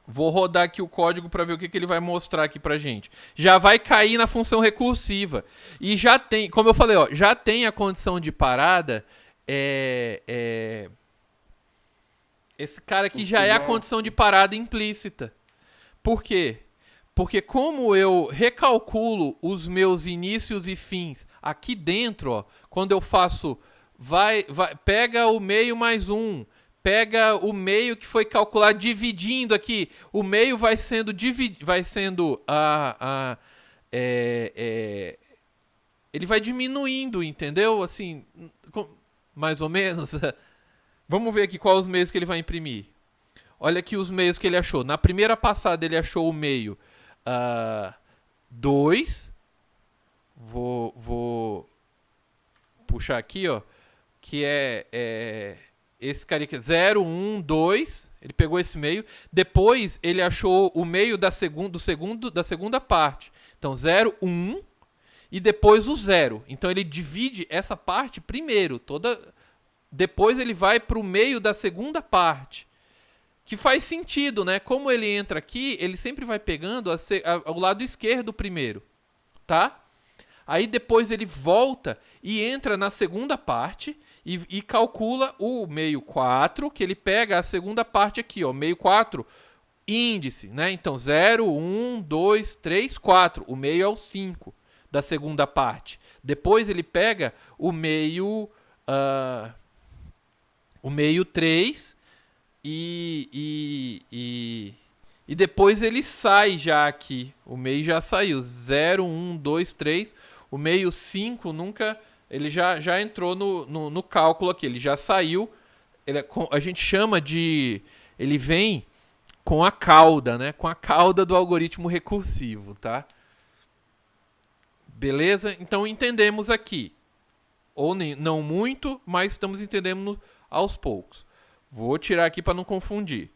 A: Vou rodar aqui o código para ver o que ele vai mostrar aqui pra gente. Já vai cair na função recursiva. E já tem, como eu falei, ó, já tem a condição de parada. Esse cara aqui já é a condição de parada implícita. Por quê? Porque como eu recalculo os meus inícios e fins aqui dentro, ó, quando eu faço, pega o meio mais 1, pega o meio que foi calculado dividindo aqui, o meio vai sendo ele vai diminuindo, entendeu? Assim, mais ou menos. Vamos ver aqui quais os meios que ele vai imprimir. Olha aqui os meios que ele achou. Na primeira passada ele achou o meio 2. Vou puxar aqui, ó. Que é esse cara aqui, 0, 1, 2. Ele pegou esse meio. Depois ele achou o meio da segunda parte. Então 0, 1 e depois o 0. Então ele divide essa parte primeiro, depois ele vai para o meio da segunda parte. Que faz sentido, né? Como ele entra aqui, ele sempre vai pegando o lado esquerdo primeiro. Tá? Aí depois ele volta e entra na segunda parte e calcula o meio 4, que ele pega a segunda parte aqui, ó, meio 4, índice, né? Então 0, 1, 2, 3, 4. O meio é o 5 da segunda parte. Depois ele pega o meio 3 e depois ele sai já aqui. O meio já saiu. 0, 1, 2, 3. O meio 5 nunca... Ele já entrou no cálculo aqui. Ele já saiu. A gente chama de... Ele vem com a cauda, né? Com a cauda do algoritmo recursivo, tá? Beleza? Então entendemos aqui. Ou não muito, mas estamos entendendo aos poucos. Vou tirar aqui para não confundir.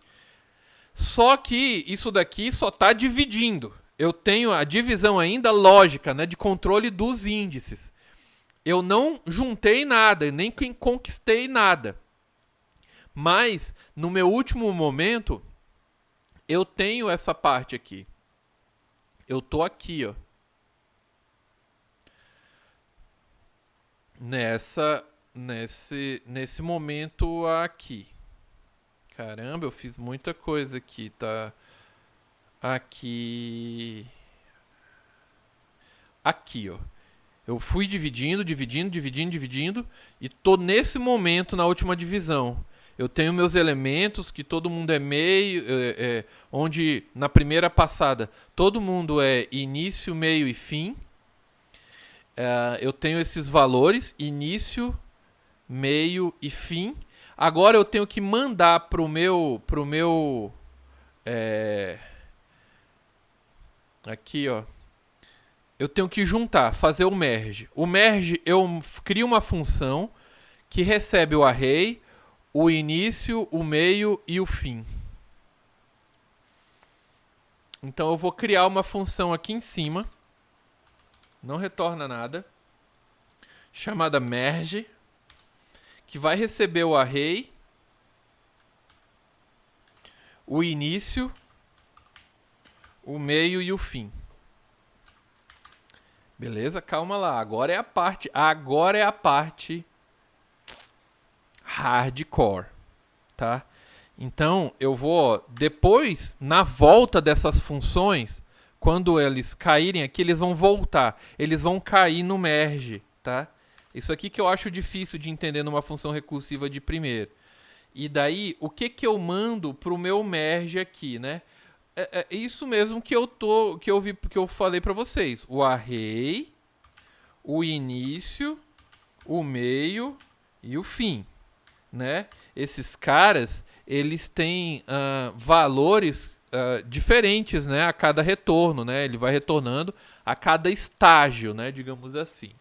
A: Só que isso daqui só está dividindo. eu tenho a divisão ainda lógica, né, de controle dos índices. Eu não juntei nada, nem conquistei nada. Mas, no meu último momento, eu tenho essa parte aqui. Eu tô aqui, ó. Nesse momento aqui. Caramba, eu fiz muita coisa aqui, tá? Aqui, ó. Eu fui dividindo e tô nesse momento na última divisão. Eu tenho meus elementos, que todo mundo é meio, onde na primeira passada todo mundo é início, meio e fim. Eu tenho esses valores, início, meio e fim. Agora eu tenho que mandar pro meu aqui, ó. Eu tenho que juntar, fazer o merge. O merge, eu crio uma função que recebe o array, o início, o meio e o fim. Então eu vou criar uma função aqui em cima, não retorna nada, chamada merge, que vai receber o array, o início, o meio e o fim. Beleza? Calma lá. Agora é a parte hardcore, tá? Então, eu vou depois, na volta dessas funções, quando eles caírem aqui, eles vão voltar. Eles vão cair no merge, tá? Isso aqui que eu acho difícil de entender numa função recursiva de primeiro. E daí, o que eu mando pro meu merge aqui, né? É isso mesmo que eu falei para vocês. O array, o início, o meio e o fim, né? Esses caras, eles têm valores diferentes, né? A cada retorno, né? Ele vai retornando a cada estágio, né? Digamos assim.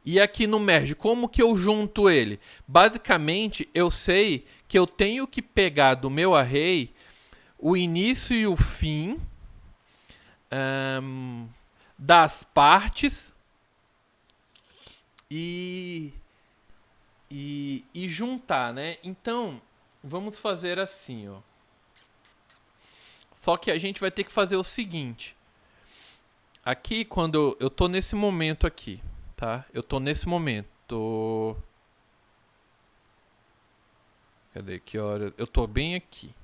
A: E aqui no merge, como que eu junto ele? Basicamente, eu sei que eu tenho que pegar do meu array o início e o fim das partes e juntar, né? Então, vamos fazer assim, ó. Só que a gente vai ter que fazer o seguinte. Aqui, quando eu tô nesse momento aqui, tá? Eu tô nesse momento. Cadê? Que hora? Eu tô bem aqui.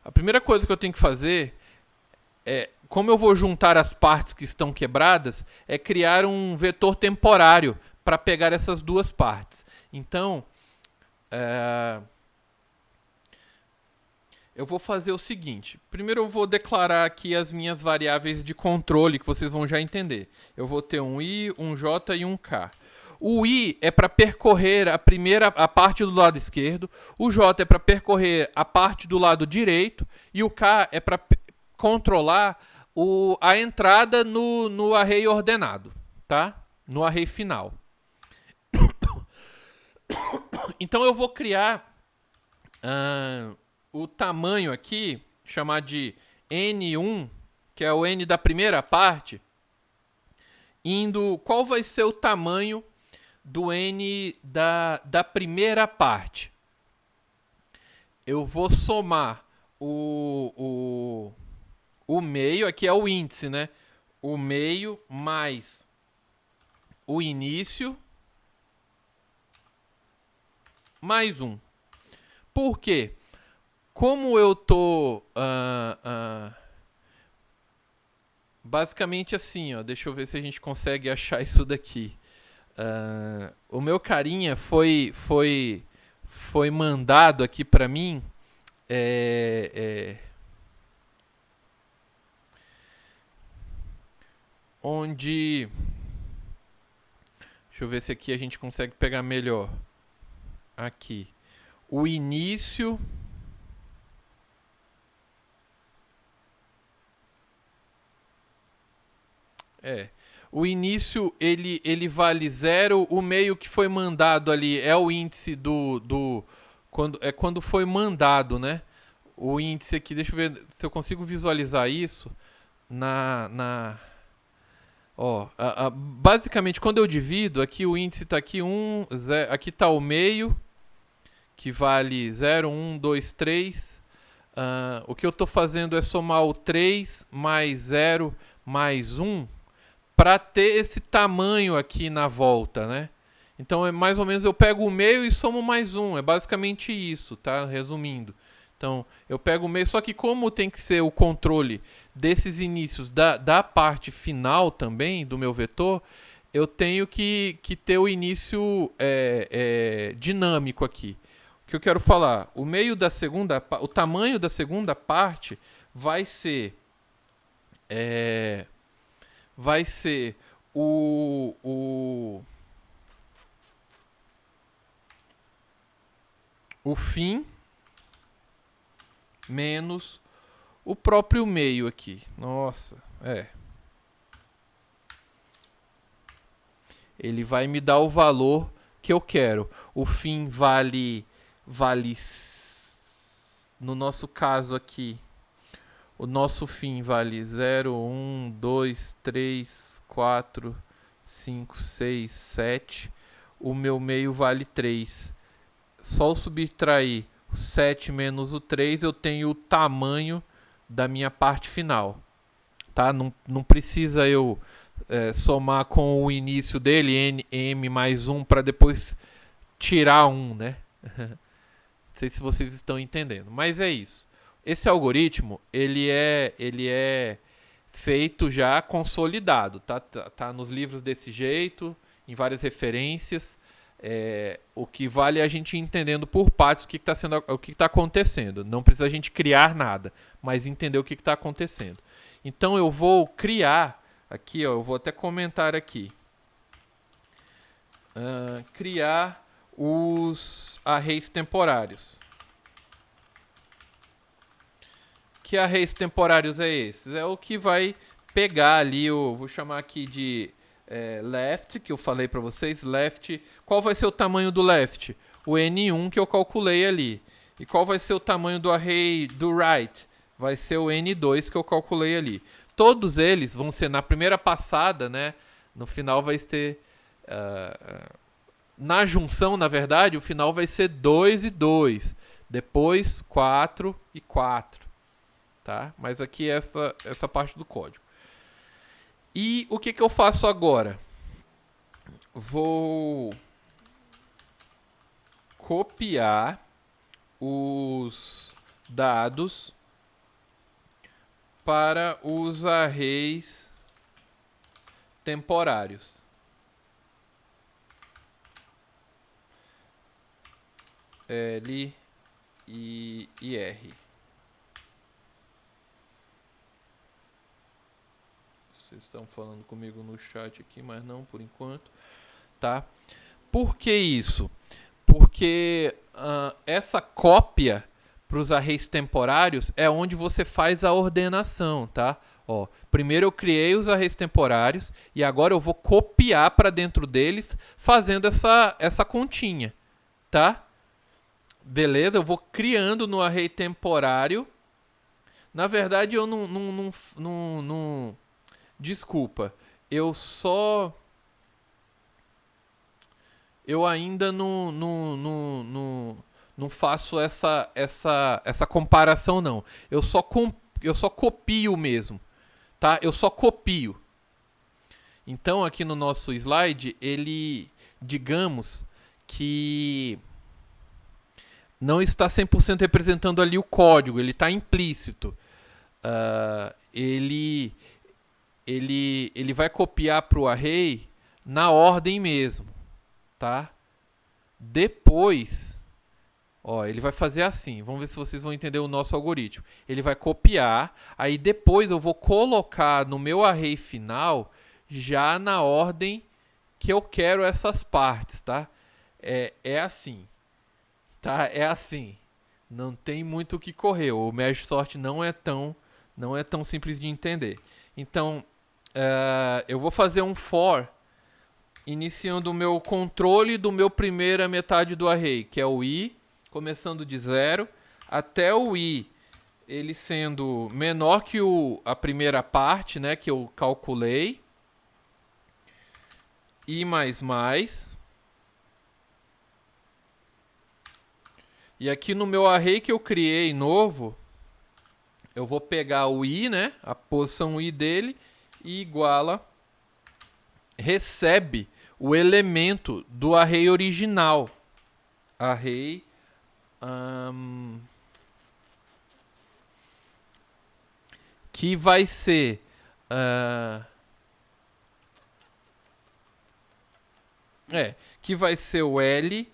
A: A primeira coisa que eu tenho que fazer como eu vou juntar as partes que estão quebradas, é criar um vetor temporário para pegar essas duas partes. Então, eu vou fazer o seguinte. Primeiro eu vou declarar aqui as minhas variáveis de controle, que vocês vão já entender. Eu vou ter um i, um j e um k. O i é para percorrer a parte do lado esquerdo, o j é para percorrer a parte do lado direito e o k é para controlar a entrada no array ordenado, tá? No array final. Então eu vou criar o tamanho aqui, chamar de n1, que é o n da primeira parte, qual vai ser o tamanho do n da primeira parte. Eu vou somar o meio, aqui é o índice, né? O meio mais o início mais 1. Por quê? Como eu tô basicamente assim, ó, deixa eu ver se a gente consegue achar isso daqui. O meu carinha foi mandado aqui para mim onde, deixa eu ver se aqui a gente consegue pegar melhor. Aqui, o início o início ele vale 0, o meio que foi mandado ali é o índice quando foi mandado, né? o índice aqui, deixa eu ver se eu consigo visualizar isso ó, basicamente quando eu divido, aqui o índice está aqui, aqui está o meio, que vale 0, 1, 2, 3. O que eu estou fazendo é somar o 3 mais 0 mais 1 para ter esse tamanho aqui na volta, né? Então, é mais ou menos, eu pego o meio e somo mais 1. É basicamente isso, tá? Resumindo. Então, eu pego o meio, só que como tem que ser o controle desses inícios da parte final também, do meu vetor, eu tenho que ter o início dinâmico aqui. O que eu quero falar? O tamanho da segunda parte vai ser o fim menos o próprio meio aqui. Nossa, ele vai me dar o valor que eu quero. O fim vale no nosso caso aqui, o nosso fim vale 0, 1, 2, 3, 4, 5, 6, 7. O meu meio vale 3. Só eu subtrair o 7 menos o 3, eu tenho o tamanho da minha parte final. Tá? Não precisa eu somar com o início dele, m mais 1, para depois tirar 1, né? Não sei se vocês estão entendendo, mas é isso. Esse algoritmo, ele é feito já consolidado, tá nos livros desse jeito, em várias referências. O que vale é a gente entendendo por partes o que está acontecendo. Não precisa a gente criar nada, mas entender o que está acontecendo. Então eu vou criar aqui, ó, eu vou até comentar aqui. Criar os arrays temporários. Que arrays temporários é esses? É o que vai pegar ali, vou chamar aqui de left, que eu falei para vocês, left. Qual vai ser o tamanho do left? O N1 que eu calculei ali. E qual vai ser o tamanho do array do right? Vai ser o N2 que eu calculei ali. Todos eles vão ser na primeira passada, né? No final vai ter... na junção, na verdade, o final vai ser 2 e 2. Depois 4 e 4. Tá? Mas aqui é essa parte do código. E o que eu faço agora? Vou copiar os dados para os arrays temporários. L e R. Vocês estão falando comigo no chat aqui, mas não por enquanto, tá? Por que isso? Porque essa cópia para os arrays temporários é onde você faz a ordenação, tá? Ó, primeiro eu criei os arrays temporários e agora eu vou copiar para dentro deles fazendo essa continha, tá? Beleza? Eu vou criando no array temporário. Na verdade eu não desculpa, eu ainda não faço essa comparação não. Eu só copio mesmo, tá? Eu só copio. Então aqui no nosso slide, digamos que não está 100% representando ali o código, ele está implícito. Ele vai copiar para o array na ordem mesmo, tá? Depois, ó, ele vai fazer assim. Vamos ver se vocês vão entender o nosso algoritmo. Ele vai copiar, aí depois eu vou colocar no meu array final já na ordem que eu quero essas partes, tá? É assim, tá? É assim. Não tem muito o que correr. O merge sort não é tão simples de entender. Então, eu vou fazer um for iniciando o meu controle do meu primeira metade do array, que é o i, começando de 0 até o i ele sendo menor que a primeira parte, né, que eu calculei, i mais mais. E aqui no meu array que eu criei novo, eu vou pegar o i, né, a posição i dele, e iguala, recebe o elemento do array original. Array que vai ser que vai ser o L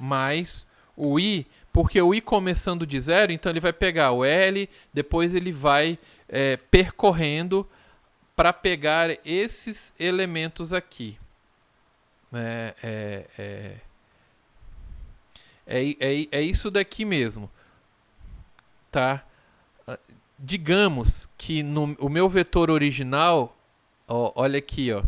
A: mais o I, porque o I começando de zero, então ele vai pegar o L, depois ele vai percorrendo para pegar esses elementos aqui. É isso daqui mesmo, tá? Digamos que o meu vetor original, ó, olha aqui, ó,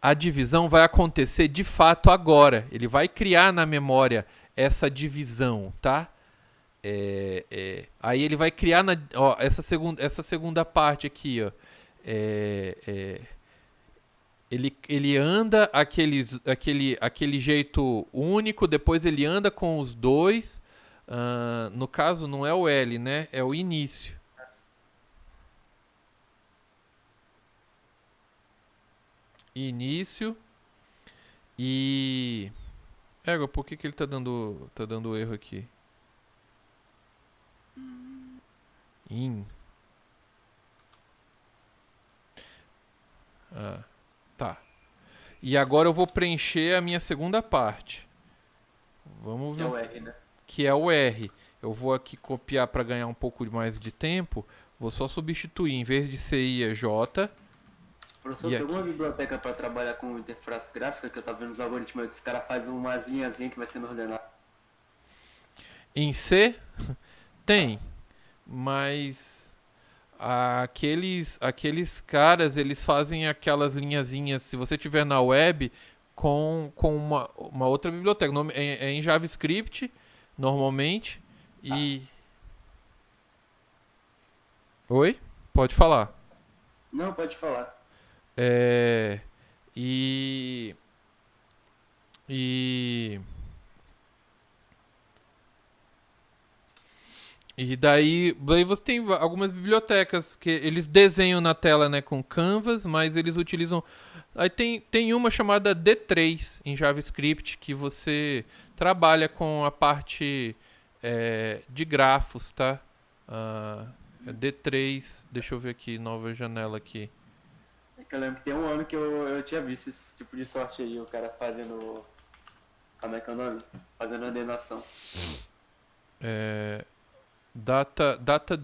A: a divisão vai acontecer de fato agora. Ele vai criar na memória essa divisão, tá? Aí ele vai criar ó, essa segunda parte aqui, ó. Ele anda aquele jeito único, depois ele anda com os dois. No caso, não é o L, né? É o início. Início. E... por que ele tá dando erro aqui? In. Tá. E agora eu vou preencher a minha segunda parte. Vamos ver.
B: É o R, né?
A: Que é o R. Eu vou aqui copiar para ganhar um pouco mais de tempo. Vou só substituir. Em vez de ser I, é J.
B: Professor, tem alguma biblioteca para trabalhar com interface gráfica? Que eu tava vendo os algoritmos que os caras fazem umas linhazinhas que vai sendo ordenado.
A: Em C? Tem. Mas aqueles caras, eles fazem aquelas linhazinhas, se você tiver na web, com uma outra biblioteca. É em JavaScript, normalmente. E... Oi? Pode falar.
B: Não, pode falar.
A: E daí você tem algumas bibliotecas que eles desenham na tela, né, com Canvas, mas eles utilizam... Aí tem uma chamada D3 em JavaScript que você trabalha com a parte de grafos, tá? D3, deixa eu ver aqui, nova janela aqui.
B: É que eu lembro que tem um ano que eu tinha visto esse tipo de sorte aí, o cara fazendo... Como é que é o nome? Fazendo ordenação.
A: Data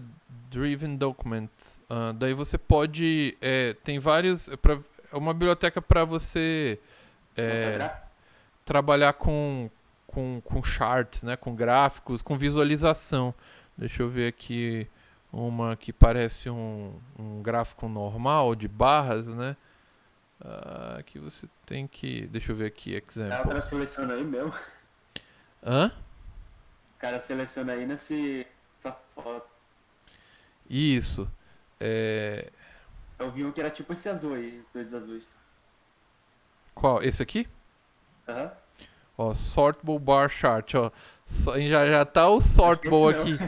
A: Driven Documents. Daí você pode... tem vários... É uma biblioteca para você trabalhar com charts, né? Com gráficos, com visualização. Deixa eu ver aqui uma que parece um gráfico normal de barras, né? Aqui você tem que... Deixa eu ver aqui, example.
B: O cara seleciona aí mesmo.
A: Hã?
B: O cara seleciona aí nessa foto.
A: Isso.
B: Eu vi um que era tipo esse azul aí, os dois azuis.
A: Qual? Esse aqui?
B: Aham.
A: Ó, sortable bar chart, ó. Já tá o sortable aqui.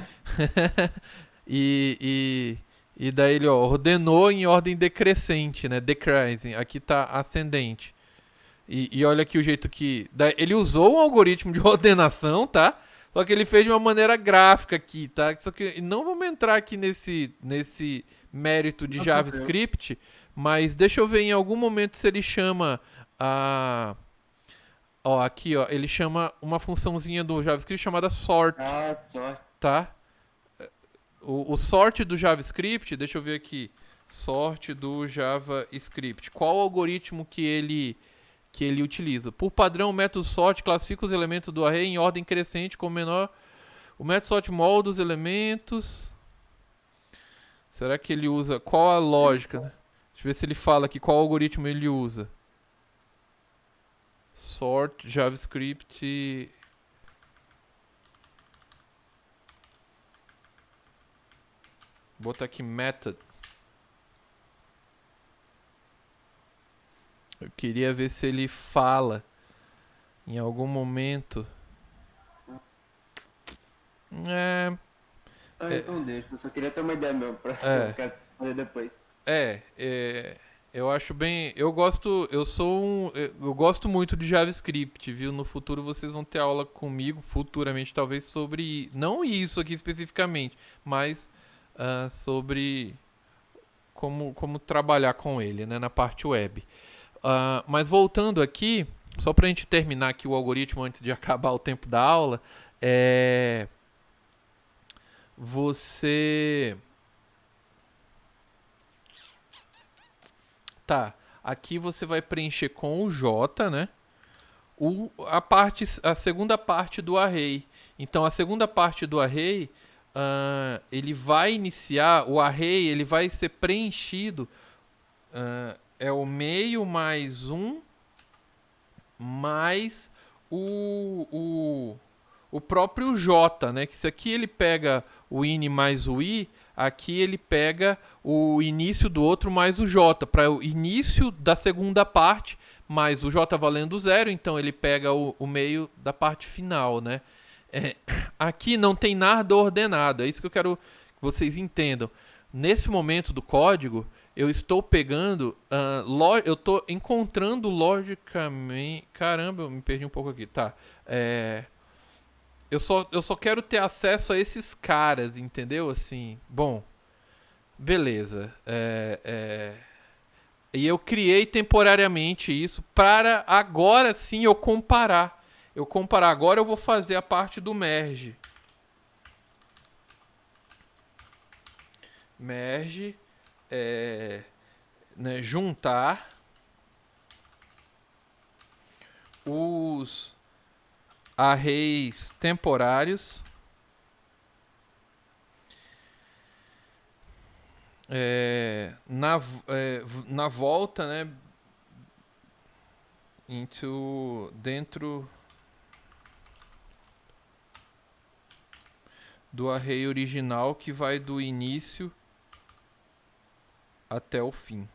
A: E daí ele, ó, ordenou em ordem decrescente, né? Decreasing. Aqui tá ascendente. E olha aqui o jeito que... Ele usou um algoritmo de ordenação, tá? Só que ele fez de uma maneira gráfica aqui, tá? Só que não vamos entrar aqui nesse mérito de JavaScript, mas deixa eu ver em algum momento se ele chama a... Ó, aqui, ó, ele chama uma funçãozinha do JavaScript chamada sort,
B: Sort.
A: tá? O sort do JavaScript, deixa eu ver aqui. Sort do JavaScript. Qual algoritmo que ele utiliza? Por padrão, o método sort classifica os elementos do array em ordem crescente com menor... O método sort molda os elementos... Será que ele usa... Qual a lógica? Deixa eu ver se ele fala aqui qual algoritmo ele usa. Sort, JavaScript... Vou botar aqui method. Eu queria ver se ele fala em algum momento.
B: Então deixa, eu só queria ter uma ideia mesmo, pra eu quero fazer depois.
A: Eu acho bem. Eu gosto. Eu gosto muito de JavaScript, viu? No futuro vocês vão ter aula comigo, futuramente talvez, sobre. Não isso aqui especificamente, mas sobre como trabalhar com ele, né? Na parte web. Mas voltando aqui, só pra gente terminar aqui o algoritmo antes de acabar o tempo da aula, você. Tá, aqui você vai preencher com o J, né? A segunda parte do array. Então, a segunda parte do array, ele vai iniciar, o array ele vai ser preenchido, é o meio mais 1 mais o próprio J, né? Que isso aqui ele pega o in mais o i, aqui ele pega o início do outro mais o j, para o início da segunda parte, mais o j valendo 0, então ele pega o meio da parte final, né? Aqui não tem nada ordenado, é isso que eu quero que vocês entendam. Nesse momento do código, eu estou pegando, eu estou encontrando logicamente... Caramba, eu me perdi um pouco aqui, tá. Eu só quero ter acesso a esses caras, entendeu? Assim, bom, beleza. E eu criei temporariamente isso para agora sim eu comparar. Agora eu vou fazer a parte do merge. Merge, né, juntar os arrays temporários na volta, né, dentro do array original, que vai do início até o fim.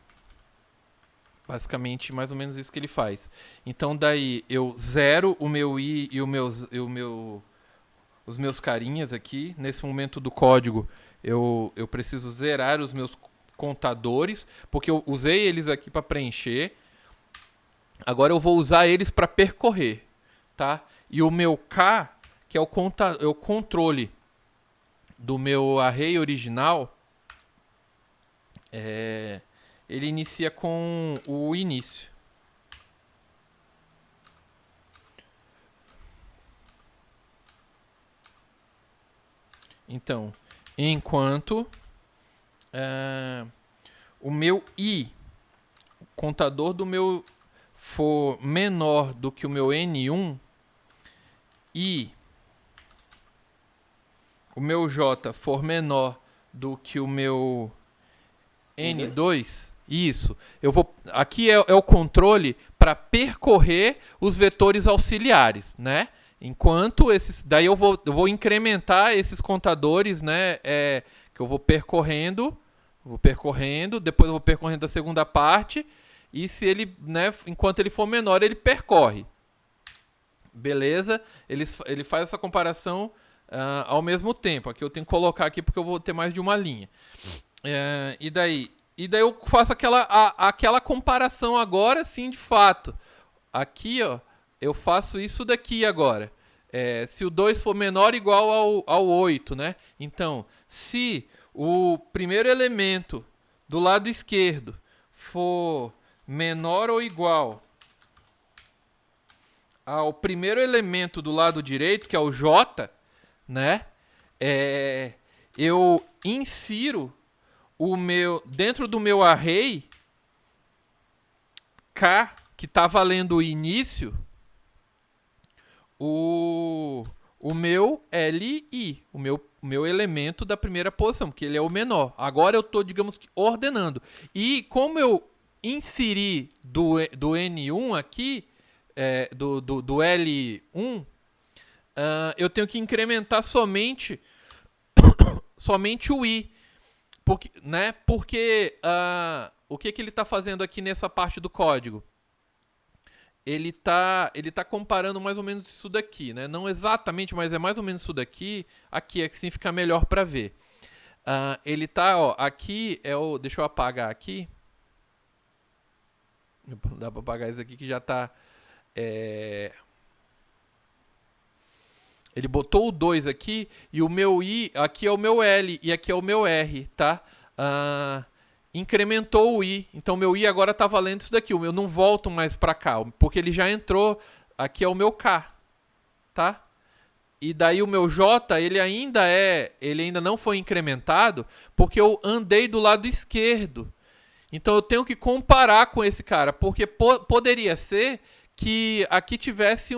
A: Basicamente, mais ou menos isso que ele faz. Então, daí eu zero o meu i e os meus carinhas aqui. Nesse momento do código, eu preciso zerar os meus contadores, porque eu usei eles aqui para preencher. Agora eu vou usar eles para percorrer, tá? E o meu k, que é o controle do meu array original, ele inicia com o início. Então, enquanto o meu i, o contador do meu, for menor do que o meu N1 e o meu J for menor do que o meu N2, isso. Aqui é o controle para percorrer os vetores auxiliares, né? Enquanto daí eu vou incrementar esses contadores, né? Que eu vou percorrendo, depois eu vou percorrendo a segunda parte, e se ele, né? Enquanto ele for menor, ele percorre. Beleza? Ele faz essa comparação ao mesmo tempo. Aqui eu tenho que colocar aqui porque eu vou ter mais de uma linha. E daí eu faço aquela comparação agora, sim, de fato. Aqui, ó, eu faço isso daqui agora. Se o 2 for menor ou igual ao 8, né? Então, se o primeiro elemento do lado esquerdo for menor ou igual ao primeiro elemento do lado direito, que é o J, né? Eu insiro dentro do meu array K, que está valendo o início, o meu LI, o meu elemento da primeira posição, porque ele é o menor. Agora eu estou, digamos que, ordenando. E como eu inseri do N1 aqui, do L1, eu tenho que incrementar somente o I. Porque o que ele está fazendo aqui nessa parte do código? Ele tá comparando mais ou menos isso daqui, né? Não exatamente, mas é mais ou menos isso daqui. Aqui é que sim fica melhor para ver. Ele tá, ó, aqui é o... Deixa eu apagar aqui. Dá para apagar isso aqui que já tá... Ele botou o 2 aqui e o meu I, aqui é o meu L e aqui é o meu R, tá? Incrementou o I, então meu I agora tá valendo isso daqui, eu não volto mais para cá, porque ele já entrou, aqui é o meu K, tá? E daí o meu J, ele ainda não foi incrementado, porque eu andei do lado esquerdo. Então eu tenho que comparar com esse cara, porque poderia ser que aqui tivesse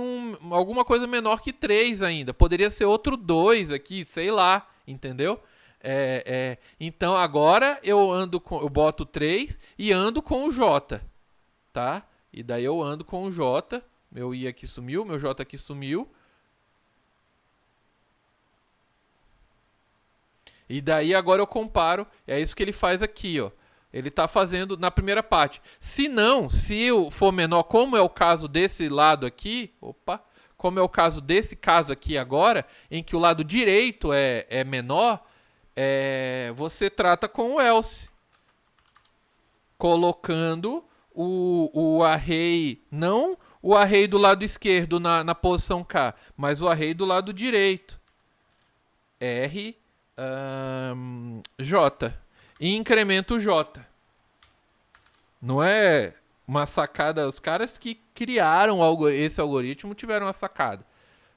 A: alguma coisa menor que 3 ainda. Poderia ser outro 2 aqui, sei lá, entendeu? Então agora eu boto 3 e ando com o J, tá? E daí eu ando com o J, meu I aqui sumiu, meu J aqui sumiu. E daí agora eu comparo, é isso que ele faz aqui, ó. Ele está fazendo na primeira parte. Se for menor, como é o caso desse lado aqui, como é o caso desse caso aqui agora, em que o lado direito é menor, você trata com o else. Colocando o array, não o array do lado esquerdo na posição K, mas o array do lado direito. J. E incrementa o J. Não é uma sacada. Os caras que criaram esse algoritmo tiveram uma sacada.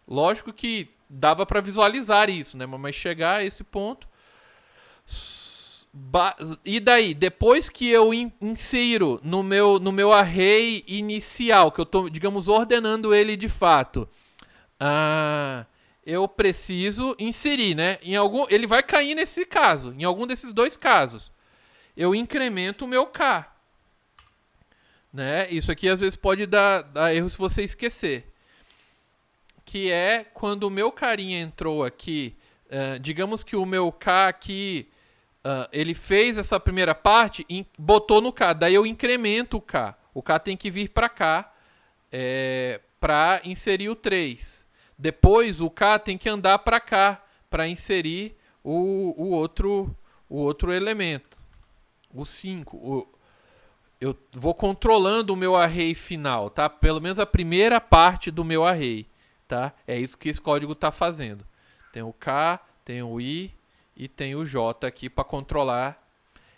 A: Lógico que dava para visualizar isso, né? Mas chegar a esse ponto. E daí, depois que eu insiro no meu array inicial, que eu estou, digamos, ordenando ele de fato, eu preciso inserir, né? Ele vai cair nesse caso, em algum desses dois casos. Eu incremento o meu K. Né? Isso aqui às vezes pode dar erro se você esquecer. Que é quando o meu carinha entrou aqui, digamos que o meu K aqui, ele fez essa primeira parte e botou no K. Daí eu incremento o K. O K tem que vir para cá para inserir o 3. Depois o K tem que andar para cá para inserir o outro elemento, o 5. Eu vou controlando o meu array final, tá? Pelo menos a primeira parte do meu array, tá? É isso que esse código está fazendo. Tem o K, tem o I e tem o J aqui para controlar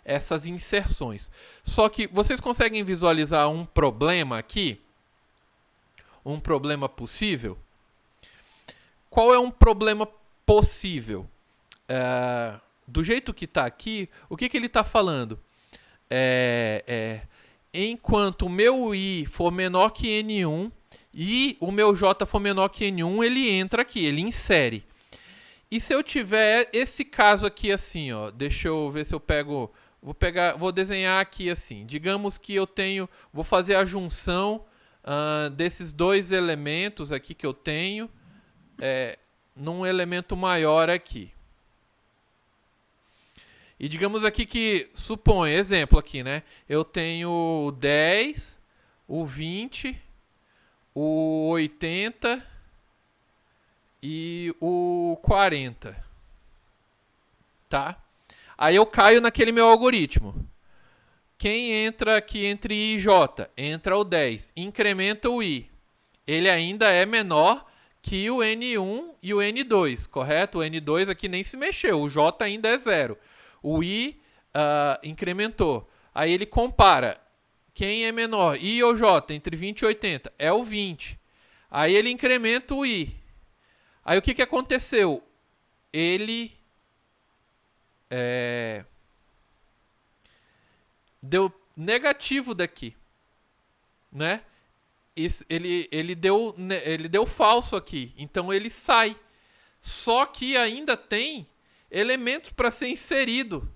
A: essas inserções. Só que vocês conseguem visualizar um problema aqui? Um problema possível? Qual é um problema possível? Do jeito que está aqui, o que ele está falando? Enquanto o meu I for menor que N1 e o meu J for menor que N1, ele entra aqui, ele insere. E se eu tiver esse caso aqui assim, ó, deixa eu ver se eu pego... Vou desenhar aqui assim. Digamos que vou fazer a junção desses dois elementos aqui que eu tenho, num elemento maior aqui. E digamos aqui que, exemplo aqui, né? Eu tenho o 10, o 20, o 80 e o 40. Tá? Aí eu caio naquele meu algoritmo. Quem entra aqui entre I e J? Entra o 10. Incrementa o I. Ele ainda é menor que o N1 e o N2, correto? O N2 aqui nem se mexeu, o J ainda é 0. O I incrementou. Aí ele compara. Quem é menor, I ou J, entre 20 e 80? É o 20. Aí ele incrementa o I. Aí o que aconteceu? Ele deu negativo daqui, né? Ele deu falso aqui, então ele sai. Só que ainda tem elementos para ser inserido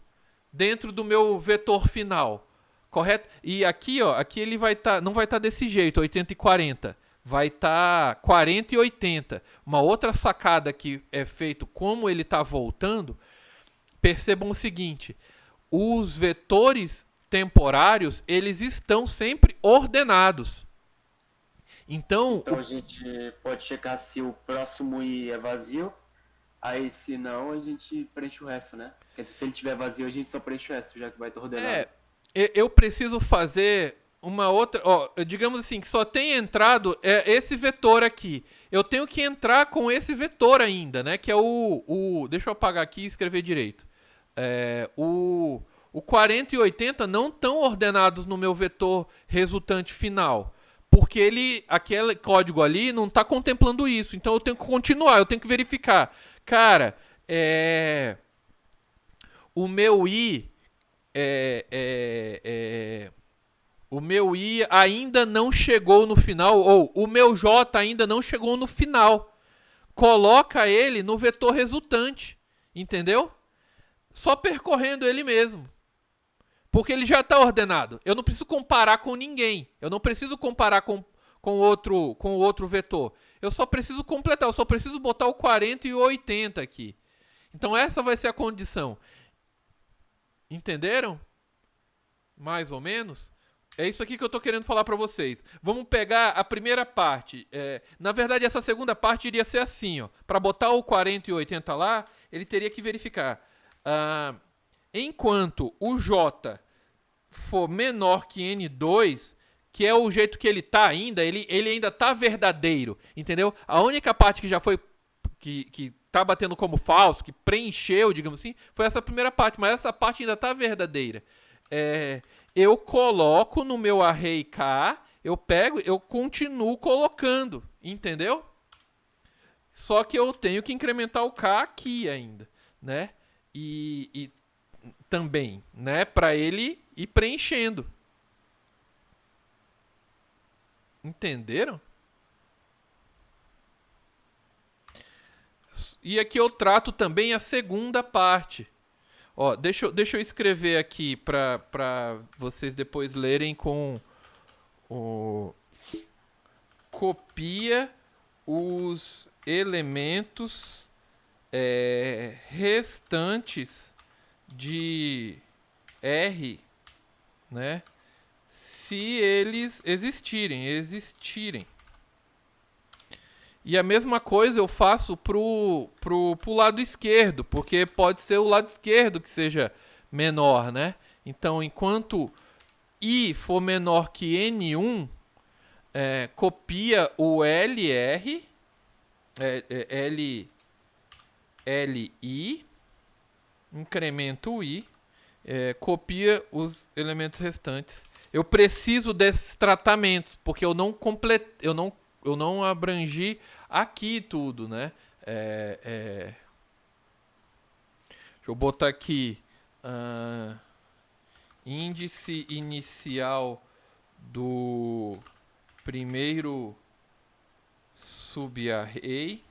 A: dentro do meu vetor final, correto? E aqui, ó, aqui ele não vai estar desse jeito, 80 e 40. Vai estar 40 e 80. Uma outra sacada que é feito como ele está voltando, percebam o seguinte: os vetores temporários, eles estão sempre ordenados. Então,
B: Então a gente pode checar se o próximo i é vazio. Aí se não, a gente preenche o resto, né? Quer dizer, se ele tiver vazio, a gente só preenche o resto, já que vai estar ordenado.
A: eu preciso fazer uma outra. Ó, digamos assim, que só tem entrado esse vetor aqui. Eu tenho que entrar com esse vetor ainda, né? Que é deixa eu apagar aqui e escrever direito. O 40 e 80 não estão ordenados no meu vetor resultante final. Porque aquele código ali não está contemplando isso. Então eu tenho que continuar, eu tenho que verificar. Cara, o meu i o meu i ainda não chegou no final, ou o meu j ainda não chegou no final. Coloca ele no vetor resultante, entendeu? Só percorrendo ele mesmo. Porque ele já está ordenado. Eu não preciso comparar com ninguém. Eu não preciso comparar com outro vetor. Eu só preciso completar. Eu só preciso botar o 40 e o 80 aqui. Então essa vai ser a condição. Entenderam? Mais ou menos? É isso aqui que eu estou querendo falar para vocês. Vamos pegar a primeira parte. Na verdade, essa segunda parte iria ser assim. Para botar o 40 e o 80 lá, ele teria que verificar. Enquanto o J for menor que N2, que é o jeito que ele tá ainda, ele ainda tá verdadeiro, entendeu? A única parte que já foi, que tá batendo como falso, que preencheu, digamos assim, foi essa primeira parte, mas essa parte ainda tá verdadeira. Eu coloco no meu array K, eu pego, eu continuo colocando, entendeu? Só que eu tenho que incrementar o K aqui ainda, né? E também, né, para ele ir preenchendo. Entenderam? E aqui eu trato também a segunda parte. Ó, deixa eu escrever aqui para vocês depois lerem com o copia os elementos restantes de R, né? Se eles existirem. E a mesma coisa eu faço pro lado esquerdo, porque pode ser o lado esquerdo que seja menor, né? Então, enquanto I for menor que N1, copia o LR, LI, incrementa o I, copia os elementos restantes. Eu preciso desses tratamentos, porque eu não abrangi aqui tudo, né? Deixa eu botar aqui índice inicial do primeiro subarray,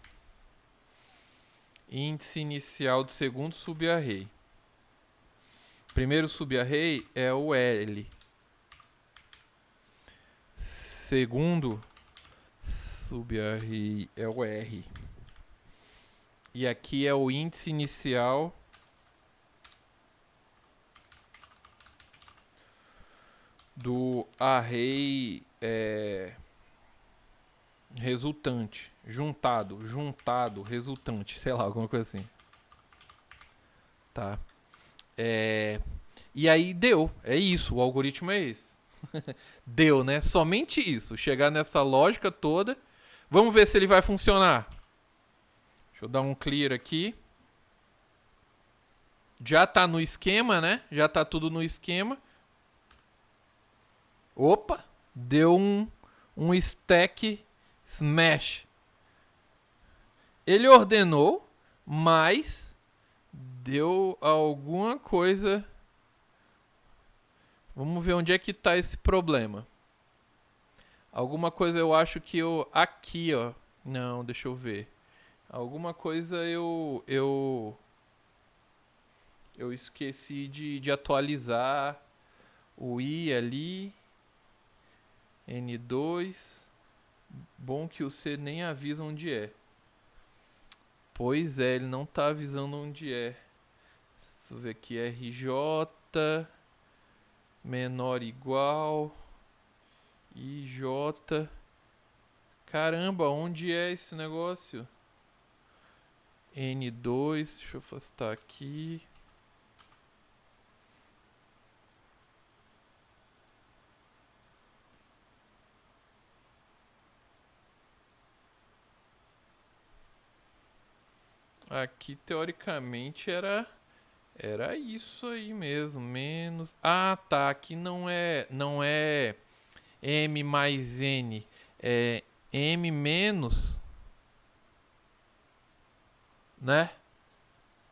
A: índice inicial do segundo subarray. Primeiro subarray é o L. Segundo subarray é o R. E aqui é o índice inicial do array resultante. Juntado, resultante. Sei lá, alguma coisa assim. Tá. E aí deu. É isso, o algoritmo é esse. Deu, né? Somente isso. Chegar nessa lógica toda. Vamos ver se ele vai funcionar. Deixa eu dar um clear aqui. Já tá no esquema, né? Já tá tudo no esquema. Opa! Deu um stack smash. Ele ordenou, mas deu alguma coisa. Vamos ver onde é que tá esse problema. Alguma coisa eu acho que eu... Aqui, ó. Não, deixa eu ver. Alguma coisa eu esqueci de atualizar o I ali. N2. Bom que o C nem avisa onde é. Pois é, ele não tá avisando onde é. Deixa eu ver aqui, RJ... menor igual IJ. Caramba, onde é esse negócio? N2, deixa eu afastar aqui. Aqui teoricamente era isso aí mesmo, menos. Ah, tá, aqui não é M mais N, é M menos, né?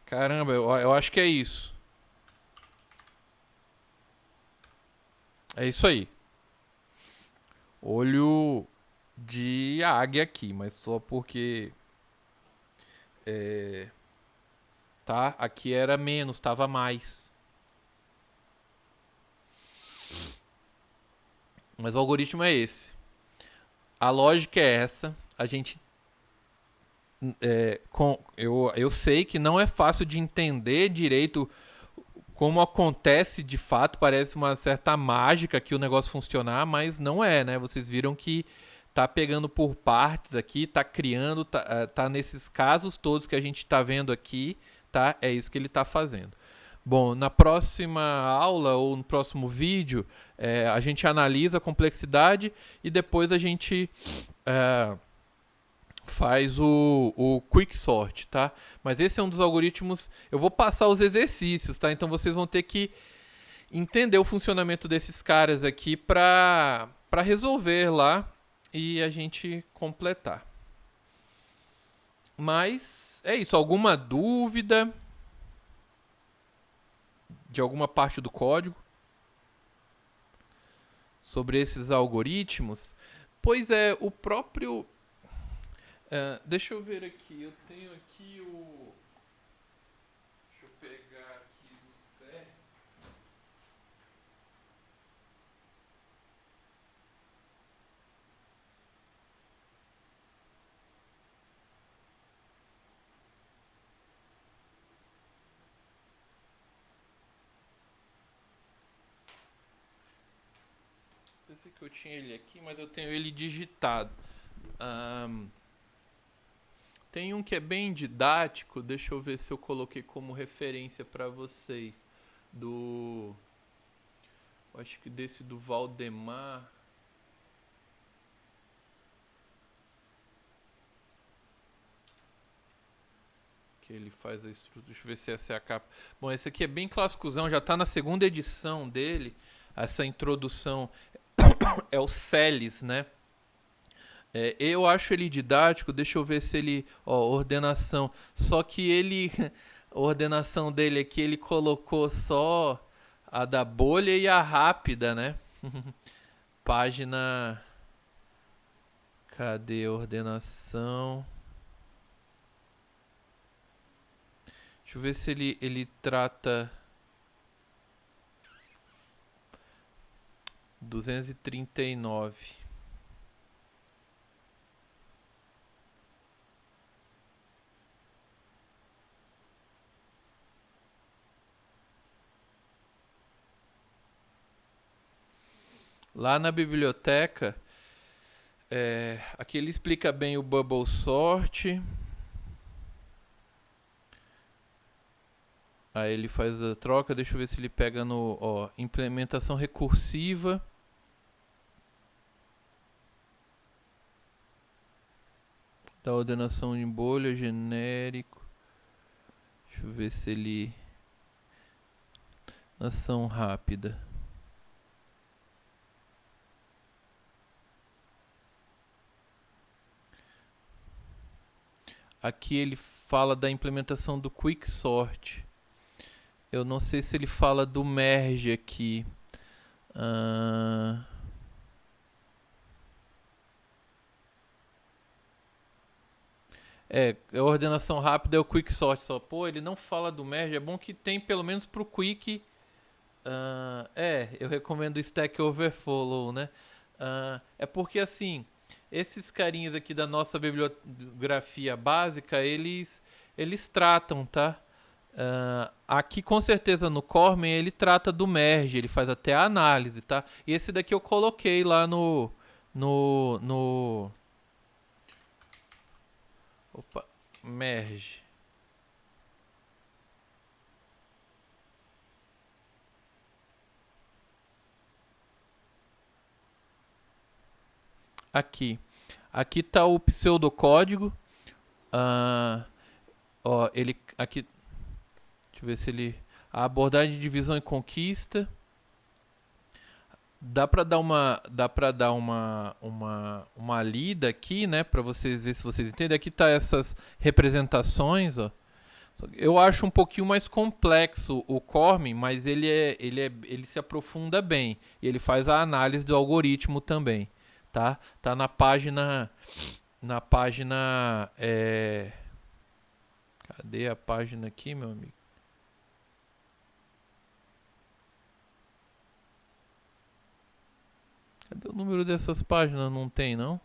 A: Caramba, eu acho que é isso. É isso aí. Olho de águia aqui, mas só porque tá? Aqui era menos, tava mais. Mas o algoritmo é esse. A lógica é essa. A gente eu sei que não é fácil de entender direito como acontece de fato, parece uma certa mágica que o negócio funcionar, mas não é, né? Vocês viram que tá pegando por partes aqui, tá criando, tá nesses casos todos que a gente tá vendo aqui, tá? É isso que ele tá fazendo. Bom, na próxima aula ou no próximo vídeo, a gente analisa a complexidade e depois a gente faz o Quick Sort, tá? Mas esse é um dos algoritmos. Eu vou passar os exercícios, tá? Então vocês vão ter que entender o funcionamento desses caras aqui para resolver lá e a gente completar. Mas é isso. Alguma dúvida de alguma parte do código sobre esses algoritmos? Pois é, o próprio... deixa eu ver aqui. Eu tenho aqui o... Deixa eu pegar aqui do C. Pensei que eu tinha ele aqui, mas eu tenho ele digitado. Tem um que é bem didático, deixa eu ver se eu coloquei como referência para vocês. Acho que desse do Valdemar. Que ele faz a estrutura. Deixa eu ver se essa é a capa. Bom, esse aqui é bem clássicozão, já está na segunda edição dele. Essa introdução é o Celis, né? Eu acho ele didático, deixa eu ver se ele... ordenação. Só que ele... A ordenação dele aqui, ele colocou só a da bolha e a rápida, né? Página... Cadê a ordenação? Deixa eu ver se ele trata... 239. Lá na biblioteca, aqui ele explica bem o bubble sort. Aí ele faz a troca, deixa eu ver se ele pega no implementação recursiva. Da ordenação em bolha, genérico. Deixa eu ver se ele... Ação rápida. Aqui ele fala da implementação do Quick Sort. Eu não sei se ele fala do merge aqui. A ordenação rápida é o Quick Sort só. Pô, ele não fala do merge. É bom que tem pelo menos pro Quick. Eu recomendo o Stack Overflow, né? É porque assim, esses carinhas aqui da nossa bibliografia básica, eles tratam, tá? Aqui com certeza no Cormen ele trata do merge, ele faz até a análise, tá? E esse daqui eu coloquei lá no opa, merge. Aqui tá o pseudocódigo. Ele aqui, deixa eu ver se ele, a abordagem de divisão e conquista. Dá para dar uma lida aqui, né, para vocês ver se vocês entendem. Aqui tá essas representações, ó. Eu acho um pouquinho mais complexo o Cormen, mas ele se aprofunda bem. E ele faz a análise do algoritmo também, tá? Tá na página cadê a página aqui, meu amigo? Cadê o número dessas páginas? Não tem, não?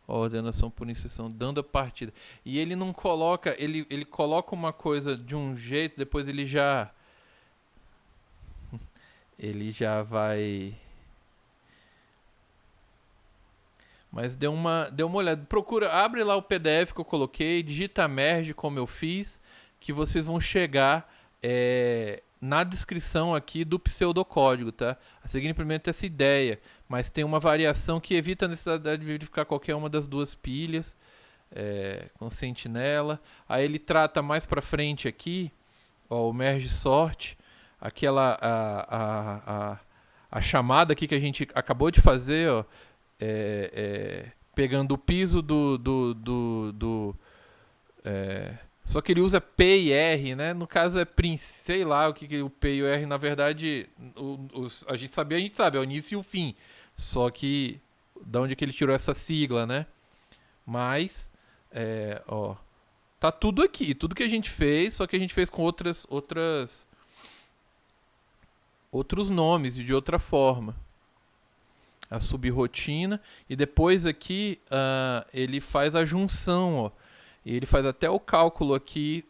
A: Ordenação por inserção, dando a partida. E ele não coloca, ele coloca uma coisa de um jeito, depois ele já vai. Mas dê uma olhada. Procura, abre lá o PDF que eu coloquei, digita merge como eu fiz, que vocês vão chegar na descrição aqui do pseudocódigo, tá? A seguir implementa essa ideia, mas tem uma variação que evita a necessidade de verificar qualquer uma das duas pilhas com sentinela. Aí ele trata mais pra frente aqui, ó, o merge sort, aquela a chamada aqui que a gente acabou de fazer, ó, pegando o piso só que ele usa P e R, né? No caso sei lá o que o P e o R, na verdade, a gente sabe, é o início e o fim. Só que, da onde que ele tirou essa sigla, né? Mas, ó, tá tudo aqui, tudo que a gente fez, só que a gente fez com outros nomes e de outra forma. A subrotina, e depois aqui ele faz a junção, ó. E ele faz até o cálculo aqui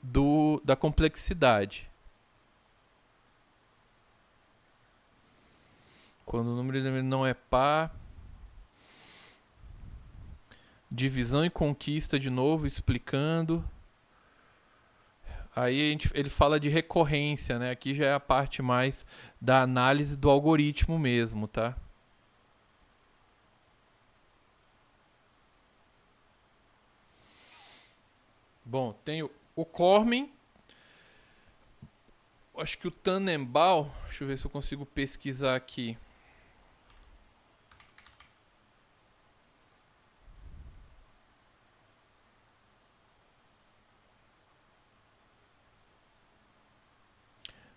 A: da complexidade. Quando o número não é par. Divisão e conquista de novo, explicando. Aí ele fala de recorrência, né? Aqui já é a parte mais da análise do algoritmo mesmo, tá? Bom, tem o Cormen. Acho que o Tannenbaum. Deixa eu ver se eu consigo pesquisar aqui.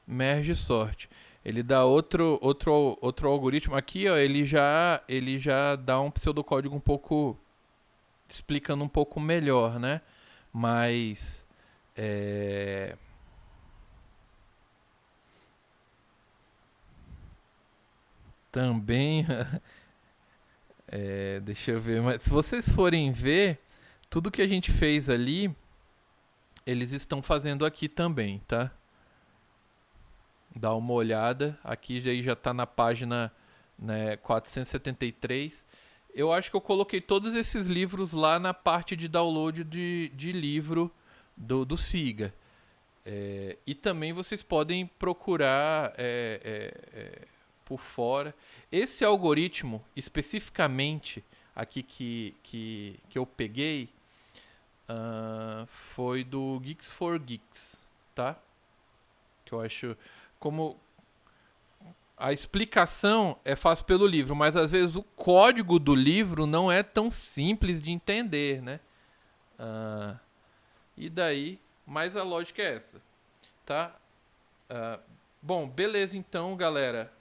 A: Merge sort. Ele dá outro algoritmo. Aqui, ó, ele já dá um pseudocódigo um pouco explicando um pouco melhor, né? Mas também deixa eu ver, mas se vocês forem ver tudo que a gente fez ali, eles estão fazendo aqui também, tá? Dá uma olhada, aqui já tá na página, né, 473. Eu acho que eu coloquei todos esses livros lá na parte de download de livro do Siga. E também vocês podem procurar por fora. Esse algoritmo, especificamente, aqui que eu peguei, foi do Geeks for Geeks, tá? Que eu acho... Como a explicação é fácil pelo livro, mas às vezes o código do livro não é tão simples de entender, né? E daí, mas a lógica é essa, tá? Bom, beleza então, galera.